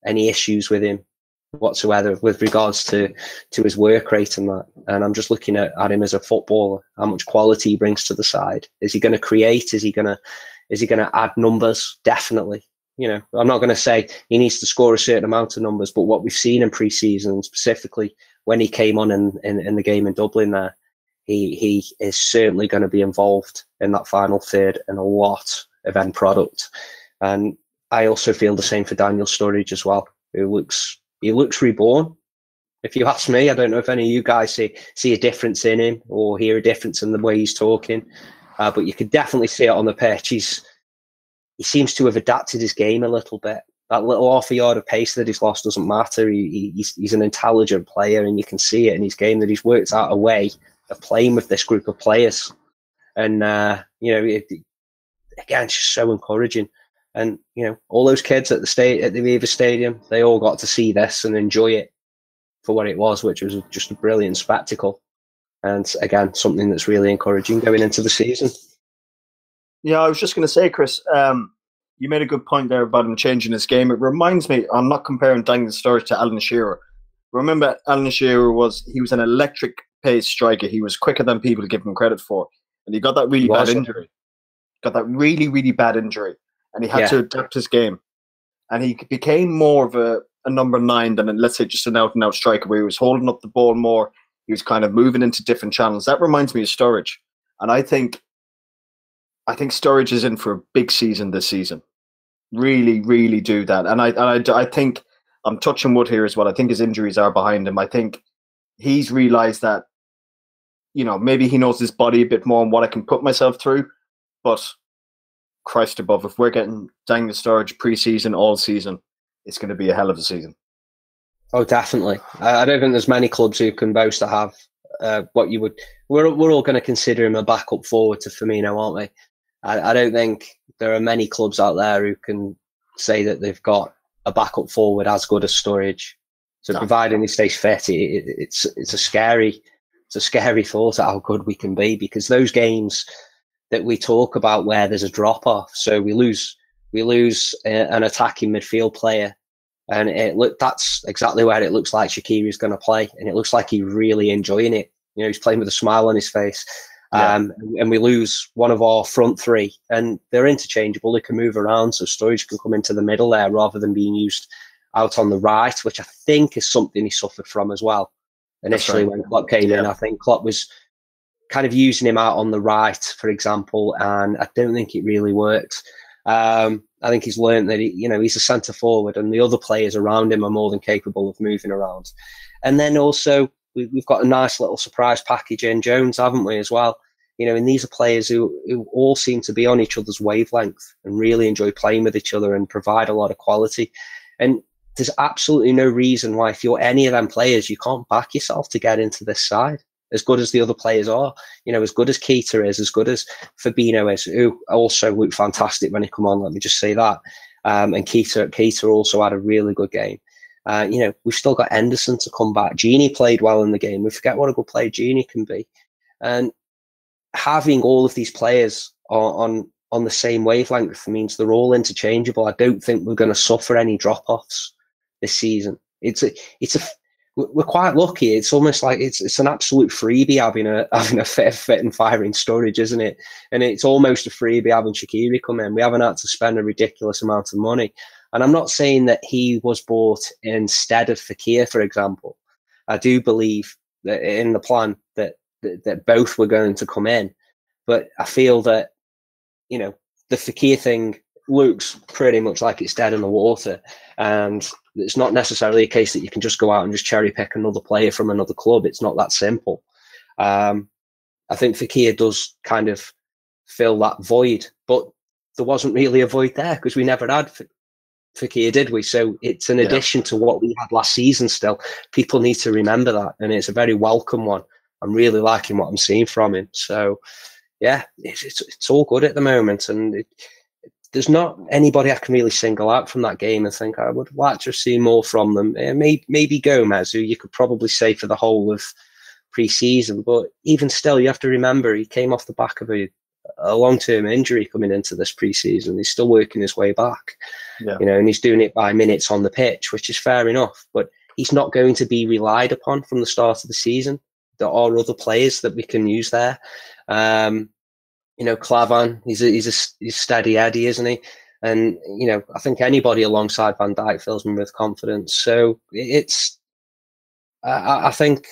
any issues with him whatsoever with regards to his work rate and that. And I'm just looking at him as a footballer, how much quality he brings to the side. Is he going to create? Is he going to add numbers? Definitely. I'm not going to say he needs to score a certain amount of numbers, but what we've seen in pre-season, specifically when he came on in the game in Dublin there, he is certainly going to be involved in that final third and a lot of end product. And I also feel the same for Daniel Sturridge as well, who looks reborn. If you ask me, I don't know if any of you guys see a difference in him or hear a difference in the way he's talking, but you could definitely see it on the pitch. He seems to have adapted his game a little bit. That little half a yard of pace that he's lost doesn't matter. He's an intelligent player, and you can see it in his game that he's worked out a way of playing with this group of players. And, again, it's just so encouraging. And, all those kids at the Aviva Stadium, they all got to see this and enjoy it for what it was, which was just a brilliant spectacle. And, again, something that's really encouraging going into the season. Yeah, I was just going to say, Chris, you made a good point there about him changing his game. It reminds me, I'm not comparing Daniel Sturridge to Alan Shearer. Remember, Alan Shearer was an electric pace striker. He was quicker than people give him credit for. And he got that really bad injury. Got that really, really bad injury. And he had to adapt his game. And he became more of a number 9 than, let's say, just an out-and-out striker where he was holding up the ball more. He was kind of moving into different channels. That reminds me of Sturridge. And I think Sturridge is in for a big season this season. Really, really do that. And I think, I'm touching wood here as well, I think his injuries are behind him. I think he's realised that, maybe he knows his body a bit more and what I can put myself through. But Christ above, if we're getting Daniel Sturridge pre-season, all season, it's going to be a hell of a season. Oh, definitely. I don't think there's many clubs who can boast to have what you would... We're all going to consider him a backup forward to Firmino, aren't we? I don't think there are many clubs out there who can say that they've got a backup forward as good as Sturridge. So providing he stays fit, it's a scary thought at how good we can be, because those games that we talk about where there's a drop off, so we lose an attacking midfield player, and that's exactly where it looks like Shaqiri's going to play, and it looks like he's really enjoying it. He's playing with a smile on his face. And we lose one of our front 3, and they're interchangeable. They can move around, so Sturridge can come into the middle there rather than being used out on the right, which I think is something he suffered from as well. Initially, when Klopp came in, I think Klopp was kind of using him out on the right, for example, and I don't think it really worked. I think he's learned that he's a centre forward, and the other players around him are more than capable of moving around. And then also, we've got a nice little surprise package in Jones, haven't we, as well? And these are players who all seem to be on each other's wavelength and really enjoy playing with each other and provide a lot of quality. And there's absolutely no reason why, if you're any of them players, you can't back yourself to get into this side. As good as the other players are, as good as Keita is, as good as Fabinho is, who also looked fantastic when he come on, let me just say that. And Keita also had a really good game. We've still got Henderson to come back. Gini played well in the game. We forget what a good player Gini can be. And having all of these players on the same wavelength means they're all interchangeable. I don't think we're going to suffer any drop-offs this season. We're quite lucky. It's almost like it's an absolute freebie having a fit and firing Sturridge, isn't it? And it's almost a freebie having Shaqiri come in. We haven't had to spend a ridiculous amount of money. And I'm not saying that he was bought instead of Fekir, for example. I do believe that in the plan that both were going to come in. But I feel that, the Fekir thing looks pretty much like it's dead in the water. And it's not necessarily a case that you can just go out and just cherry pick another player from another club. It's not that simple. I think Fekir does kind of fill that void, but there wasn't really a void there because we never had Fekir, did we? So it's an addition to what we had last season still. People need to remember that, and it's a very welcome one. I'm really liking what I'm seeing from him. So, yeah, it's all good at the moment. And there's not anybody I can really single out from that game and think I would like to see more from them. Maybe Gomez, who you could probably say for the whole of pre-season, but even still, you have to remember he came off the back of a long-term injury coming into this pre-season. He's still working his way back, and he's doing it by minutes on the pitch, which is fair enough, but he's not going to be relied upon from the start of the season. There are other players that we can use there. Klavan, he's a steady Eddie, isn't he? And, I think anybody alongside Van Dijk fills me with confidence. So I think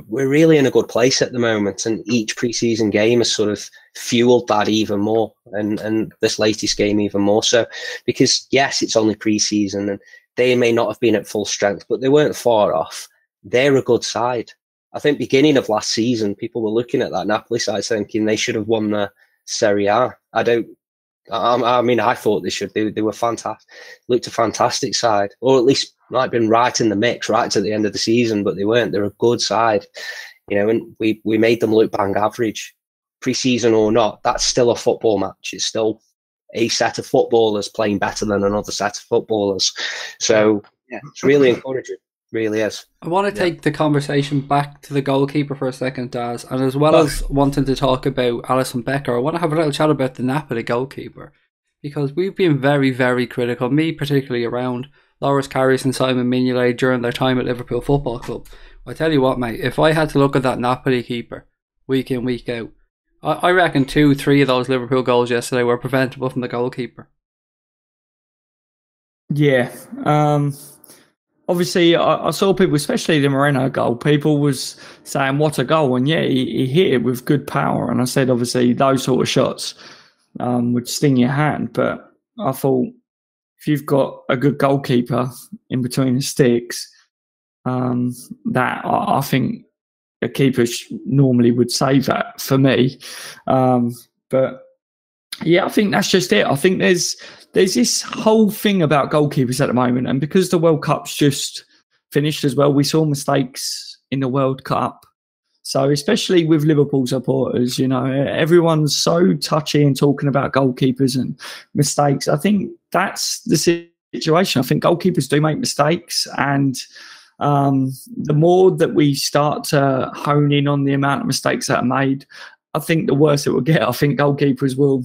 we're really in a good place at the moment, and each preseason game has sort of fueled that even more, and this latest game even more so, because yes, it's only preseason and they may not have been at full strength, but they weren't far off. They're a good side. I think beginning of last season, people were looking at that Napoli side thinking they should have won the Serie A. I thought they should. They were fantastic. Looked a fantastic side, or at least might have been right in the mix, right to the end of the season, but they weren't. They're a good side, and we made them look bang average. Pre-season or not, that's still a football match. It's still a set of footballers playing better than another set of footballers. So yeah, it's really encouraging. Really is. I want to take the conversation back to the goalkeeper for a second, Daz, and as well as wanting to talk about Alisson Becker, I want to have a little chat about the Napoli goalkeeper, because we've been very, very critical, me particularly, around Loris Karius and Simon Mignolet during their time at Liverpool Football Club. I tell you what, mate, if I had to look at that Napoli keeper week in, week out, I reckon 2-3 of those Liverpool goals yesterday were preventable from the goalkeeper. Yeah. Obviously, I saw people, especially the Moreno goal, people was saying, what a goal. And yeah, he hit it with good power. And I said, obviously, those sort of shots would sting your hand. But I thought, if you've got a good goalkeeper in between the sticks, that I think a keeper normally would save that for me. But yeah, I think that's just it. I think there's this whole thing about goalkeepers at the moment, and because the World Cup's just finished as well, we saw mistakes in the World Cup. So especially with Liverpool supporters, everyone's so touchy and talking about goalkeepers and mistakes. I think that's the situation. I think goalkeepers do make mistakes, and the more that we start to hone in on the amount of mistakes that are made, I think the worse it will get. I think goalkeepers will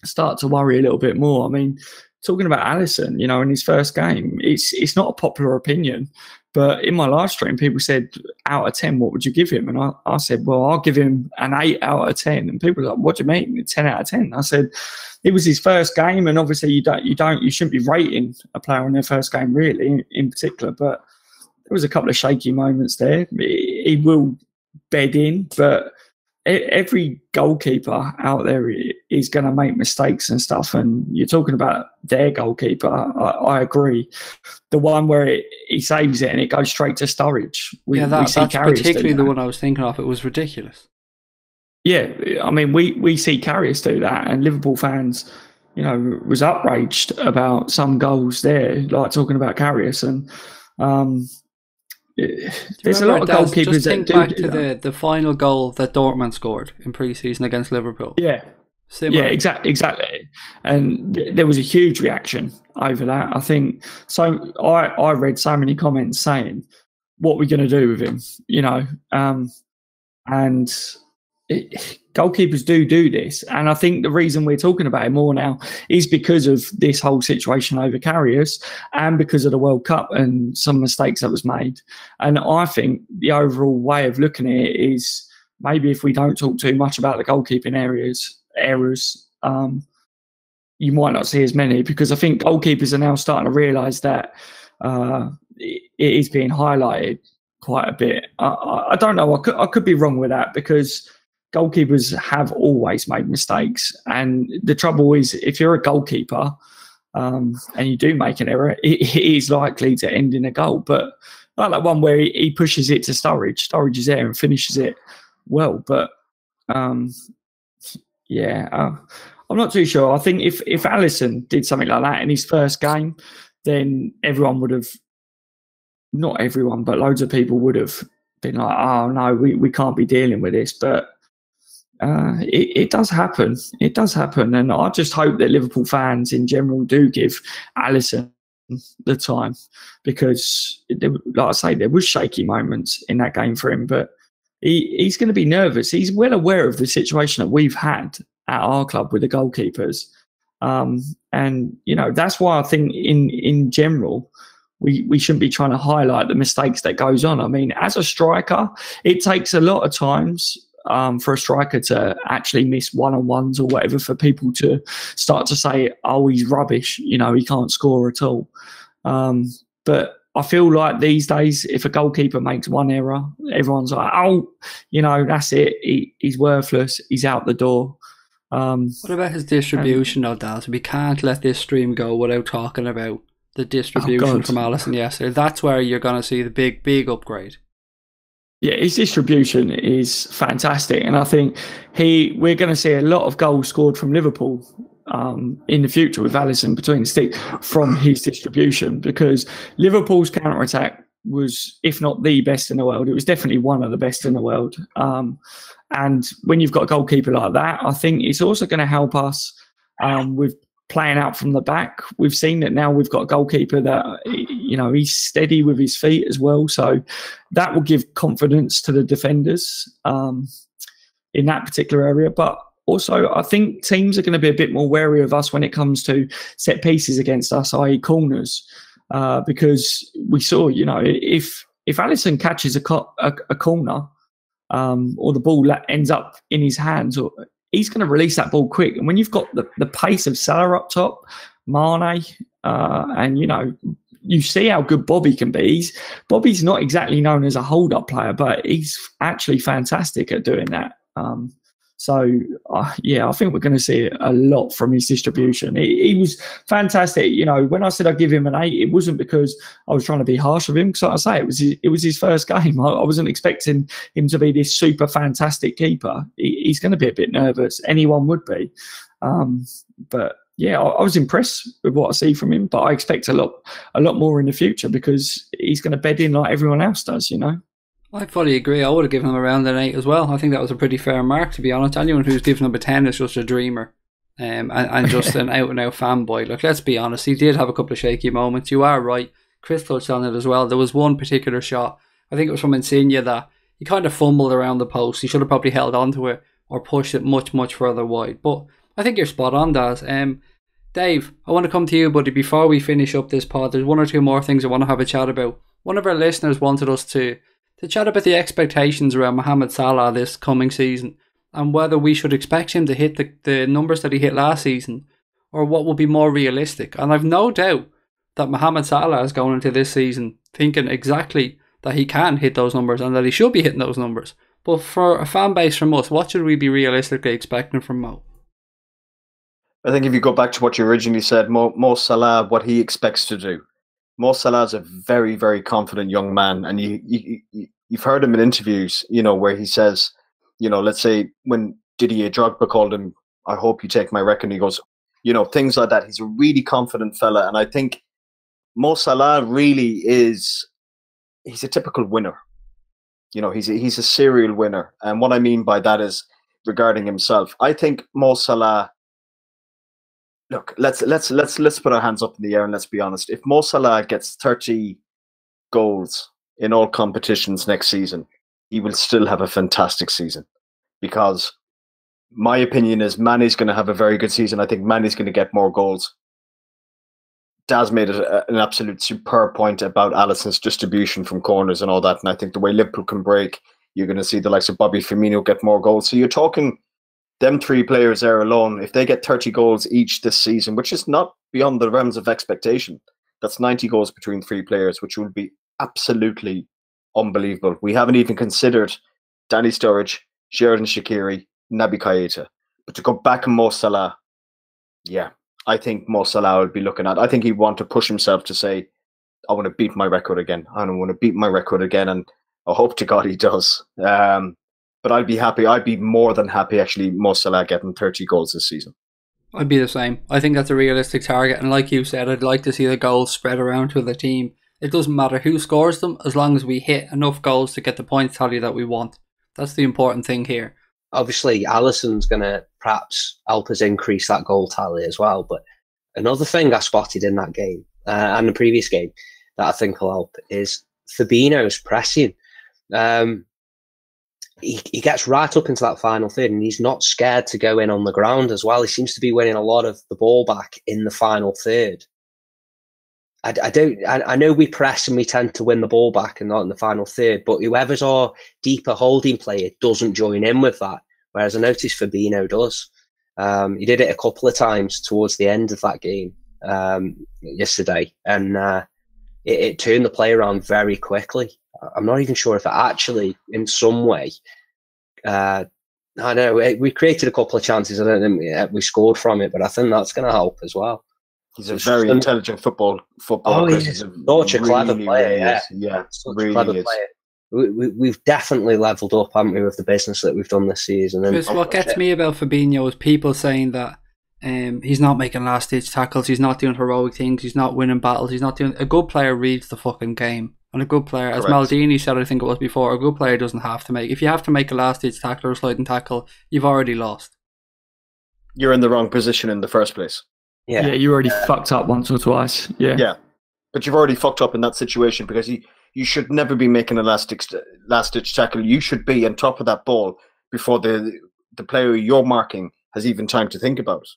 start to worry a little bit more. I mean, talking about Alisson, in his first game, it's not a popular opinion, but in my live stream, people said, out of 10, what would you give him? And I said, well, I'll give him an 8 out of 10. And people were like, what do you mean? 10 out of 10? I said, it was his first game, and obviously you shouldn't be rating a player on their first game, really, in particular. But there was a couple of shaky moments there. He will bed in, but every goalkeeper out there is going to make mistakes and stuff. And you're talking about their goalkeeper. I agree. The one where he saves it and it goes straight to Sturridge. That's particularly the one I was thinking of. It was ridiculous. Yeah, I mean, we see Karius do that, and Liverpool fans, was outraged about some goals there, like talking about Karius. And there's a lot of goalkeepers just think that back do to that. the final goal that Dortmund scored in pre-season against Liverpool. Yeah. Similar. Yeah, exactly. And there was a huge reaction over that. I think so. I read so many comments saying, what are we going to do with him? Goalkeepers do this. And I think the reason we're talking about it more now is because of this whole situation over Karius, and because of the World Cup and some mistakes that was made. And I think the overall way of looking at it is, maybe if we don't talk too much about the goalkeeping errors, you might not see as many, because I think goalkeepers are now starting to realise that it is being highlighted quite a bit. I don't know. I could be wrong with that, because goalkeepers have always made mistakes. And the trouble is, if you're a goalkeeper and you do make an error, it is likely to end in a goal. But like that one where he pushes it to Sturridge. Sturridge is there and finishes it well. But I'm not too sure. I think if Alisson did something like that in his first game, then everyone would have, not everyone, but loads of people would have been like, oh no, we can't be dealing with this. But it does happen. It does happen. And I just hope that Liverpool fans in general do give Alisson the time, because, like I say, there was shaky moments in that game for him, but he's going to be nervous. He's well aware of the situation that we've had at our club with the goalkeepers. And, you know, that's why I think in general, we shouldn't be trying to highlight the mistakes that goes on. I mean, as a striker, it takes a lot of times for a striker to actually miss one-on-ones or whatever, for people to start to say, oh, he's rubbish, you know, he can't score at all. But I feel like these days, if a goalkeeper makes one error, everyone's like, oh, you know, that's it. He's worthless. He's out the door. What about his distribution, though, Daz? We can't let this stream go without talking about the distribution from Alisson yesterday. That's where you're going to see the big upgrade. Yeah, his distribution is fantastic. And I think we're going to see a lot of goals scored from Liverpool in the future with Alisson between the sticks from his distribution, because Liverpool's counter-attack was, if not the best in the world, it was definitely one of the best in the world. And when you've got a goalkeeper like that, I think it's also going to help us with playing out from the back. We've seen that now we've got a goalkeeper that, you know, he's steady with his feet as well. So that will give confidence to the defenders in that particular area. But also, I think teams are going to be a bit more wary of us when it comes to set pieces against us, i.e. corners, because we saw, you know, if Alisson catches a corner or the ball ends up in his hands, he's going to release that ball quick. And when you've got the pace of Salah up top, Mane, and, you know, you see how good Bobby can be. Bobby's not exactly known as a hold-up player, but he's actually fantastic at doing that. Yeah, I think we're going to see a lot from his distribution. He was fantastic. You know, when I said I'd give him an 8, it wasn't because I was trying to be harsh with him. Because like I say, it was his first game. I wasn't expecting him to be this super fantastic keeper. He's going to be a bit nervous. Anyone would be. But yeah, I was impressed with what I see from him. But I expect a lot more in the future, because he's going to bed in like everyone else does, you know. I fully agree. I would have given him around an 8 as well. I think that was a pretty fair mark, to be honest. Anyone who's given him a 10 is just a dreamer and just an out-and-out fanboy. Look, let's be honest, he did have a couple of shaky moments. You are right. Chris touched on it as well. There was one particular shot, I think it was from Insigne, that he kind of fumbled around the post. He should have probably held on to it or pushed it much further wide. But I think you're spot on, Daz. Dave, I want to come to you, buddy, before we finish up this pod. There's one or two more things I want to have a chat about. One of our listeners wanted us to chat about the expectations around Mohamed Salah this coming season, and whether we should expect him to hit the numbers that he hit last season, or what will be more realistic. And I've no doubt that Mohamed Salah is going into this season thinking exactly that he can hit those numbers and that he should be hitting those numbers. But for a fan base from us, what should we be realistically expecting from Mo? I think if you go back to what you originally said, Mo Salah, what he expects to do. Mo Salah is a very, very confident young man, and you've heard him in interviews, you know, where he says, you know, let's say when Didier Drogba called him, "I hope you take my record," he goes, you know, things like that. He's a really confident fella, and I think Mo Salah really is. He's a typical winner. You know, he's a serial winner, and what I mean by that is regarding himself. I think Mo Salah. Look, let's put our hands up in the air and let's be honest. If Mo Salah gets 30 goals in all competitions next season, he will still have a fantastic season, because my opinion is Mane's going to have a very good season. I think Mane's going to get more goals. Daz made an absolute superb point about Alisson's distribution from corners and all that, and I think the way Liverpool can break, you're going to see the likes of Bobby Firmino get more goals. So you're talking them 3 players there alone, if they get 30 goals each this season, which is not beyond the realms of expectation, that's 90 goals between 3 players, which will be absolutely unbelievable. We haven't even considered Danny Sturridge, Sheridan Shaqiri, Naby Keita. But to go back on Mo Salah, yeah, I think Mo Salah would be looking at, I think he'd want to push himself to say, I want to beat my record again. And I hope to God he does. But I'd be happy. I'd be more than happy, actually, Mo Salah getting 30 goals this season. I'd be the same. I think that's a realistic target. And like you said, I'd like to see the goals spread around to the team. It doesn't matter who scores them, as long as we hit enough goals to get the points tally that we want. That's the important thing here. obviously Alisson's going to perhaps help us increase that goal tally as well. But another thing I spotted in that game and the previous game that I think will help is Fabinho's pressing. He gets right up into that final third, and he's not scared to go in on the ground as well. He seems to be winning a lot of the ball back in the final third. I know we press and we tend to win the ball back and not in the final third, but whoever's our deeper holding player doesn't join in with that. Whereas I noticed Fabinho does. He did it a couple of times towards the end of that game yesterday, and it turned the play around very quickly. I'm not even sure if it actually, in some way, I know we created a couple of chances. I don't think we scored from it, but I think that's going to help as well. He's a very intelligent footballer. Oh, he's such a clever player. Yeah, such really a clever is. Player. We've definitely levelled up, haven't we, with the business that we've done this season. And Chris, what gets me about Fabinho is people saying that he's not making last-ditch tackles, he's not doing heroic things, he's not winning battles, he's not doing... A good player reads the fucking game. And a good player, as Maldini said, I think it was before, a good player doesn't have to make... If you have to make a last-ditch tackle or a sliding tackle, you've already lost. You're in the wrong position in the first place. Yeah, you already fucked up once or twice. Yeah, but you've already fucked up in that situation because you should never be making a last-ditch tackle. You should be on top of that ball before the player you're marking has even time to think about it.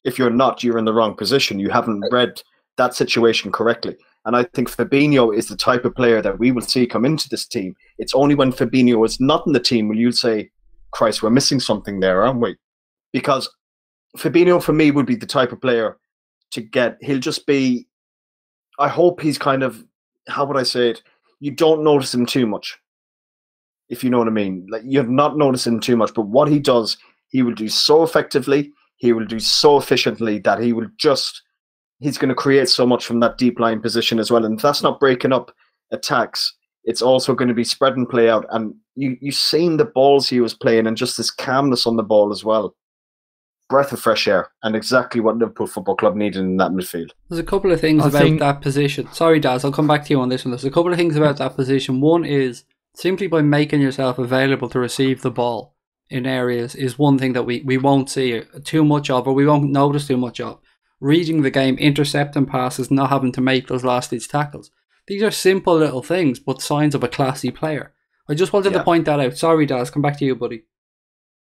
If you're not, you're in the wrong position. You haven't read that situation correctly. And I think Fabinho is the type of player that we will see come into this team. It's only when Fabinho is not in the team will you say, Christ, we're missing something there, aren't we? Because Fabinho, for me, would be the type of player to get... He'll just be... I hope he's kind of... How would I say it? You don't notice him too much, if you know what I mean. Like, you've not noticed him too much, but what he does, he will do so effectively, he will do so efficiently that he will just... He's going to create so much from that deep line position as well. And if that's not breaking up attacks, it's also going to be spreading play out. And you've seen the balls he was playing and just this calmness on the ball as well. Breath of fresh air, and exactly what Liverpool Football Club needed in that midfield. There's a couple of things about that position. Sorry, Daz, I'll come back to you on this one. There's a couple of things about that position. One is simply by making yourself available to receive the ball in areas is one thing that we won't see too much of, or we won't notice too much of. Reading the game, intercepting passes, not having to make those last-ditch tackles. These are simple little things, but signs of a classy player. I just wanted to point that out. Sorry, Daz, come back to you, buddy.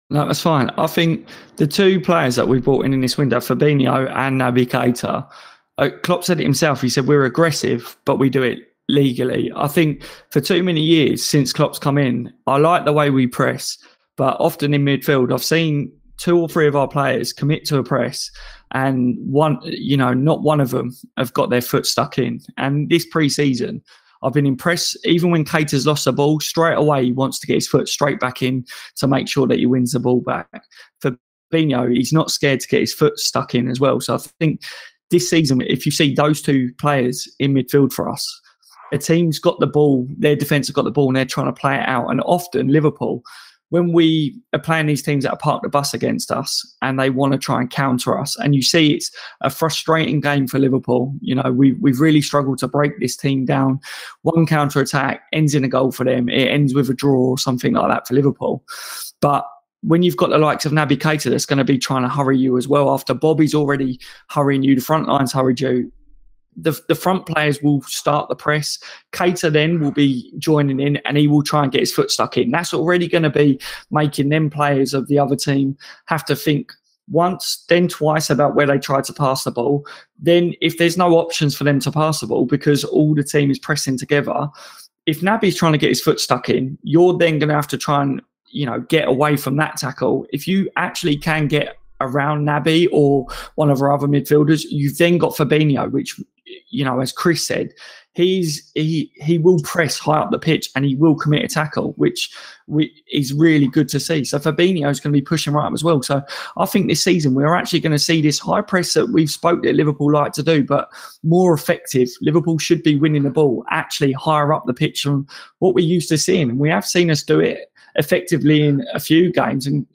No, that's fine. I think the two players that we brought in this window, Fabinho and Naby Keita, Klopp said it himself. He said, we're aggressive, but we do it legally. I think for too many years since Klopp's come in, I like the way we press, but often in midfield, I've seen 2 or 3 of our players commit to a press and not one of them have got their foot stuck in. And this pre-season, I've been impressed. Even when Keita's lost the ball, straight away he wants to get his foot straight back in to make sure that he wins the ball back. For Fabinho, he's not scared to get his foot stuck in as well. So I think this season, if you see those 2 players in midfield for us, a team's got the ball, their defence have got the ball and they're trying to play it out. And often Liverpool, when we are playing these teams that are parked the bus against us and they want to try and counter us, and you see it's a frustrating game for Liverpool. You know, we've really struggled to break this team down. One counter attack ends in a goal for them. It ends with a draw or something like that for Liverpool. But when you've got the likes of Naby Keita that's going to be trying to hurry you as well, after Bobby's already hurrying you, the front line's hurried you, the front players will start the press. Keita then will be joining in and he will try and get his foot stuck in. That's already going to be making them players of the other team have to think once, then twice about where they try to pass the ball. Then if there's no options for them to pass the ball because all the team is pressing together, if Naby's trying to get his foot stuck in, you're then going to have to try and, get away from that tackle. If you actually can get around Naby or one of our other midfielders, you've then got Fabinho, which, as Chris said, he will press high up the pitch and he will commit a tackle, which is really good to see. So Fabinho is going to be pushing right up as well. So I think this season we're actually going to see this high press that we've spoke that Liverpool like to do, but more effective. Liverpool should be winning the ball actually higher up the pitch from what we're used to seeing. And we have seen us do it effectively in a few games and,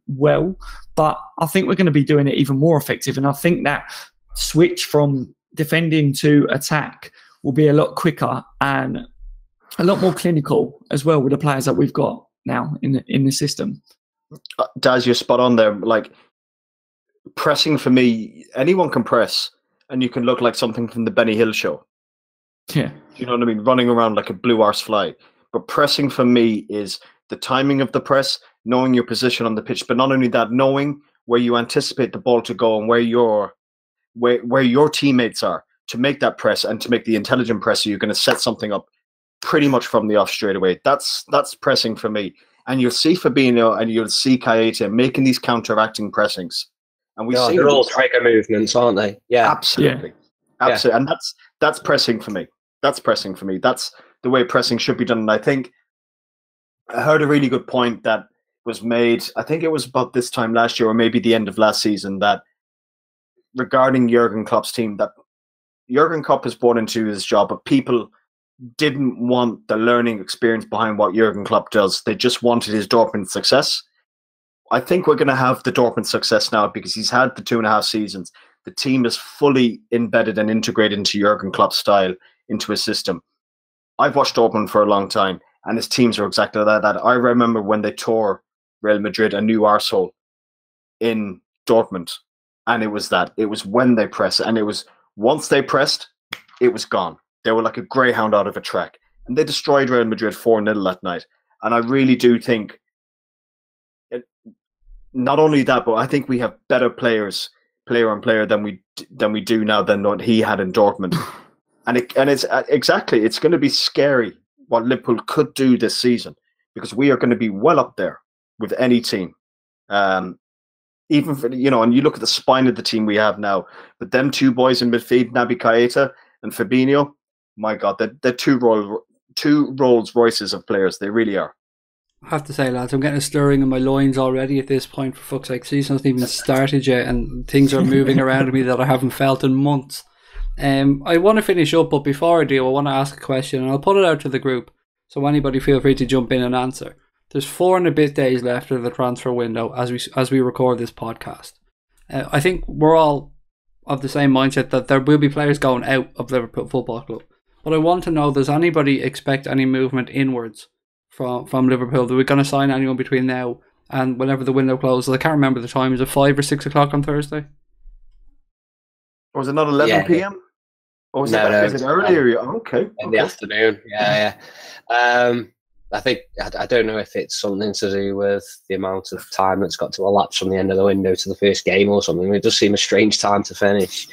well, but I think we're going to be doing it even more effective. And I think that switch from defending to attack will be a lot quicker and a lot more clinical as well with the players that we've got. now in the system. Daz, you're spot on there. Like, pressing for me, anyone can press, and you can look like something from the Benny Hill show. Yeah. You know what I mean? Running around like a blue arse fly. But pressing for me is the timing of the press, knowing your position on the pitch, but not only that, knowing where you anticipate the ball to go and where your teammates are to make that press and to make the intelligent press. So you're going to set something up pretty much from the off straight away. That's pressing for me. And you'll see Fabinho and you'll see Keita making these counteracting pressings. And we see they're all trigger movements, aren't they? Yeah, absolutely, yeah. Absolutely. And that's pressing for me. That's pressing for me. That's the way pressing should be done. And I think I heard a really good point that was made. I think it was about this time last year, or maybe the end of last season, that regarding Jurgen Klopp's team, that Jurgen Klopp was brought into his job, but people didn't want the learning experience behind what Jurgen Klopp does. They just wanted his Dortmund success. I think we're going to have the Dortmund success now because he's had the 2.5 seasons. The team is fully embedded and integrated into Jurgen Klopp's style, into his system. I've watched Dortmund for a long time, and his teams are exactly like that. I remember when they tore Real Madrid a new arsehole in Dortmund, and it was that. It was when they press, and it was once they pressed, it was gone. They were like a greyhound out of a track, and they destroyed Real Madrid 4-0 that night. And I really do think, not only that, but I think we have better players, player on player, than we do now than what he had in Dortmund. And it's exactly, it's going to be scary what Liverpool could do this season, because we are going to be well up there with any team. Even for, and you look at the spine of the team we have now, but them two boys in midfield, Naby Keita and Fabinho, my God, they're two Rolls Royces of players. They really are. I have to say, lads, I'm getting a stirring in my loins already at this point. For fuck's sake, season hasn't even started yet, and things are moving around me that I haven't felt in months. I want to finish up, but before I do, I want to ask a question, and I'll put it out to the group, so anybody feel free to jump in and answer. There's 4 and a bit days left of the transfer window as we record this podcast. I think we're all of the same mindset that there will be players going out of Liverpool Football Club. But I want to know, does anybody expect any movement inwards from Liverpool? Are we going to sign anyone between now and whenever the window closes? I can't remember the time. Is it 5 or 6 o'clock on Thursday? Or was it not 11 p.m.? Or was it earlier? Okay. In the afternoon. Yeah. I think, I don't know if it's something to do with the amount of time that's got to elapse from the end of the window to the first game or something. It does seem a strange time to finish.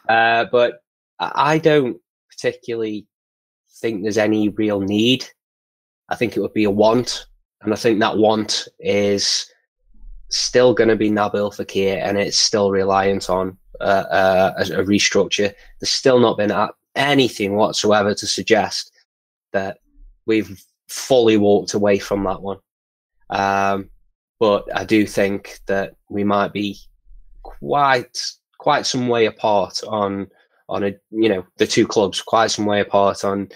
But I don't particularly think there's any real need. I think it would be a want. And I think that want is still going to be Nabil Fekir, and it's still reliant on a restructure. There's still not been anything whatsoever to suggest that we've fully walked away from that one. But I do think that we might be quite some way apart on the two clubs, quite some way apart on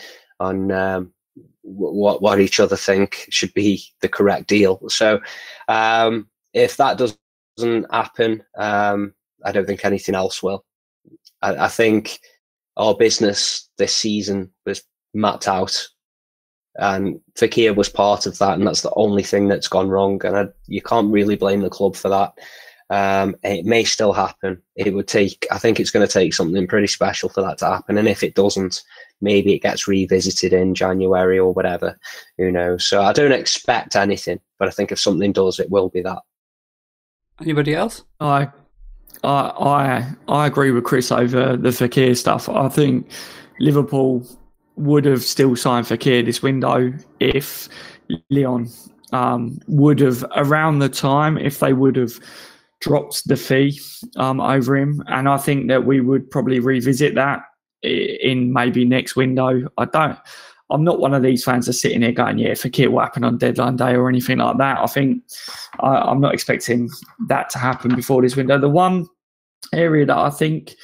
what each other think should be the correct deal. So if that doesn't happen, I don't think anything else will. I think our business this season was mapped out, and Fekir was part of that, and that's the only thing that's gone wrong. And you can't really blame the club for that. It may still happen. I think it's going to take something pretty special for that to happen. And if it doesn't, maybe it gets revisited in January or whatever. Who knows? So I don't expect anything, but I think if something does, it will be that. Anybody else? I agree with Chris over the Fekir stuff. I think Liverpool would have still signed Fekir this window if Lyon would have, around the time, if they would have dropped the fee over him. And I think that we would probably revisit that in maybe next window. I'm not one of these fans that's sitting here going, yeah, Fekir will happen on deadline day or anything like that. I think I'm not expecting that to happen before this window. The one area that I think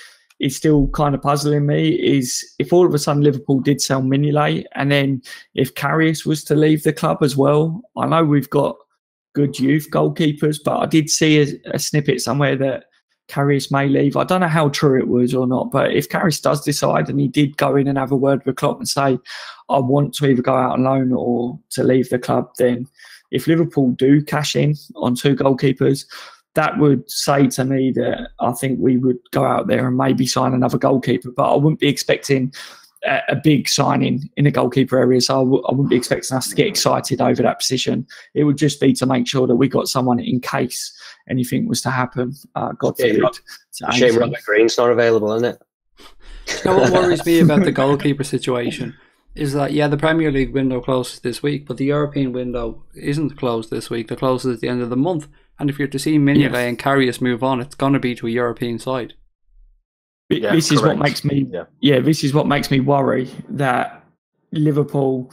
is still kind of puzzling me is if all of a sudden Liverpool did sell Mignolet, and then if Karius was to leave the club as well. I know we've got good youth goalkeepers, but I did see a snippet somewhere that Karius may leave. I don't know how true it was or not, but if Karius does decide and he did go in and have a word with Klopp and say, I want to either go out on loan or to leave the club, then if Liverpool do cash in on 2 goalkeepers, that would say to me that I think we would go out there and maybe sign another goalkeeper. But I wouldn't be expecting a big signing in the goalkeeper area, so I wouldn't be expecting us to get excited over that position. It would just be to make sure that we got someone in case anything was to happen. God forbid. Shame Robert Green's not available, isn't it? You know what worries me about the goalkeeper situation is that, yeah, the Premier League window closes this week, but the European window isn't closed this week. It closes at the end of the month. And if you're to see Mignolet and Karius move on, it's going to be to a European side. Yeah, this is what makes me this is what makes me worry that Liverpool,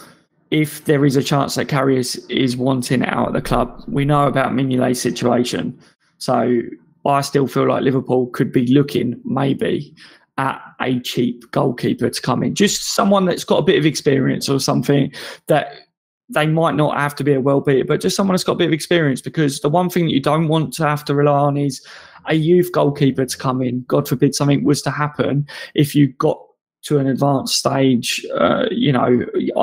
if there is a chance that Karius is wanting out of the club, we know about Mignolet's situation. So I still feel like Liverpool could be looking maybe at a cheap goalkeeper to come in. Just someone that's got a bit of experience or something that they might not have to be a world beater, but just someone that's got a bit of experience, because the one thing that you don't want to have to rely on is a youth goalkeeper to come in. God forbid something was to happen if you got to an advanced stage. I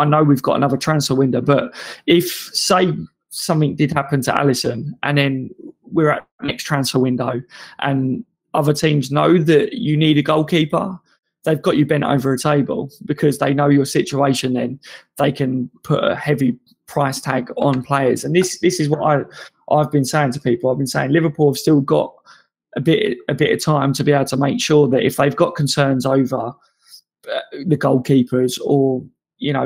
know we've got another transfer window, but if, say, something did happen to Alisson and then we're at the next transfer window and other teams know that you need a goalkeeper, they've got you bent over a table because they know your situation. Then they can put a heavy price tag on players. And this is what I've been saying to people. I've been saying Liverpool have still got a bit of time to be able to make sure that if they've got concerns over the goalkeepers, or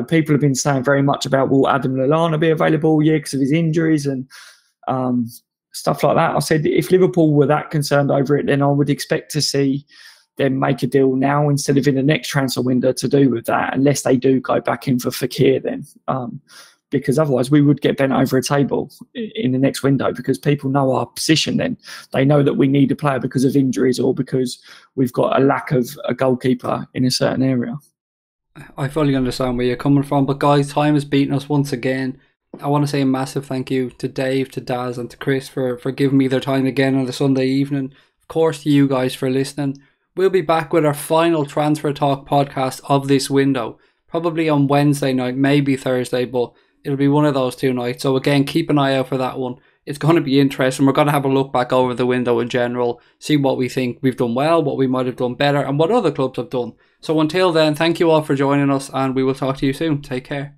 people have been saying very much about, will Adam Lallana be available? Yeah, because of his injuries and stuff like that. I said if Liverpool were that concerned over it, then I would expect to see them make a deal now instead of in the next transfer window to do with that, unless they do go back in for Fekir then. Because otherwise we would get bent over a table in the next window, because people know our position then. They know that we need a player because of injuries or because we've got a lack of a goalkeeper in a certain area. I fully understand where you're coming from, but guys, time has beaten us once again. I want to say a massive thank you to Dave, to Daz and to Chris for giving me their time again on a Sunday evening. Of course to you guys for listening. We'll be back with our final Transfer Talk podcast of this window, probably on Wednesday night, maybe Thursday, but it'll be one of those 2 nights. So again, keep an eye out for that one. It's going to be interesting. We're going to have a look back over the window in general, see what we think we've done well, what we might have done better, and what other clubs have done. So until then, thank you all for joining us, and we will talk to you soon. Take care.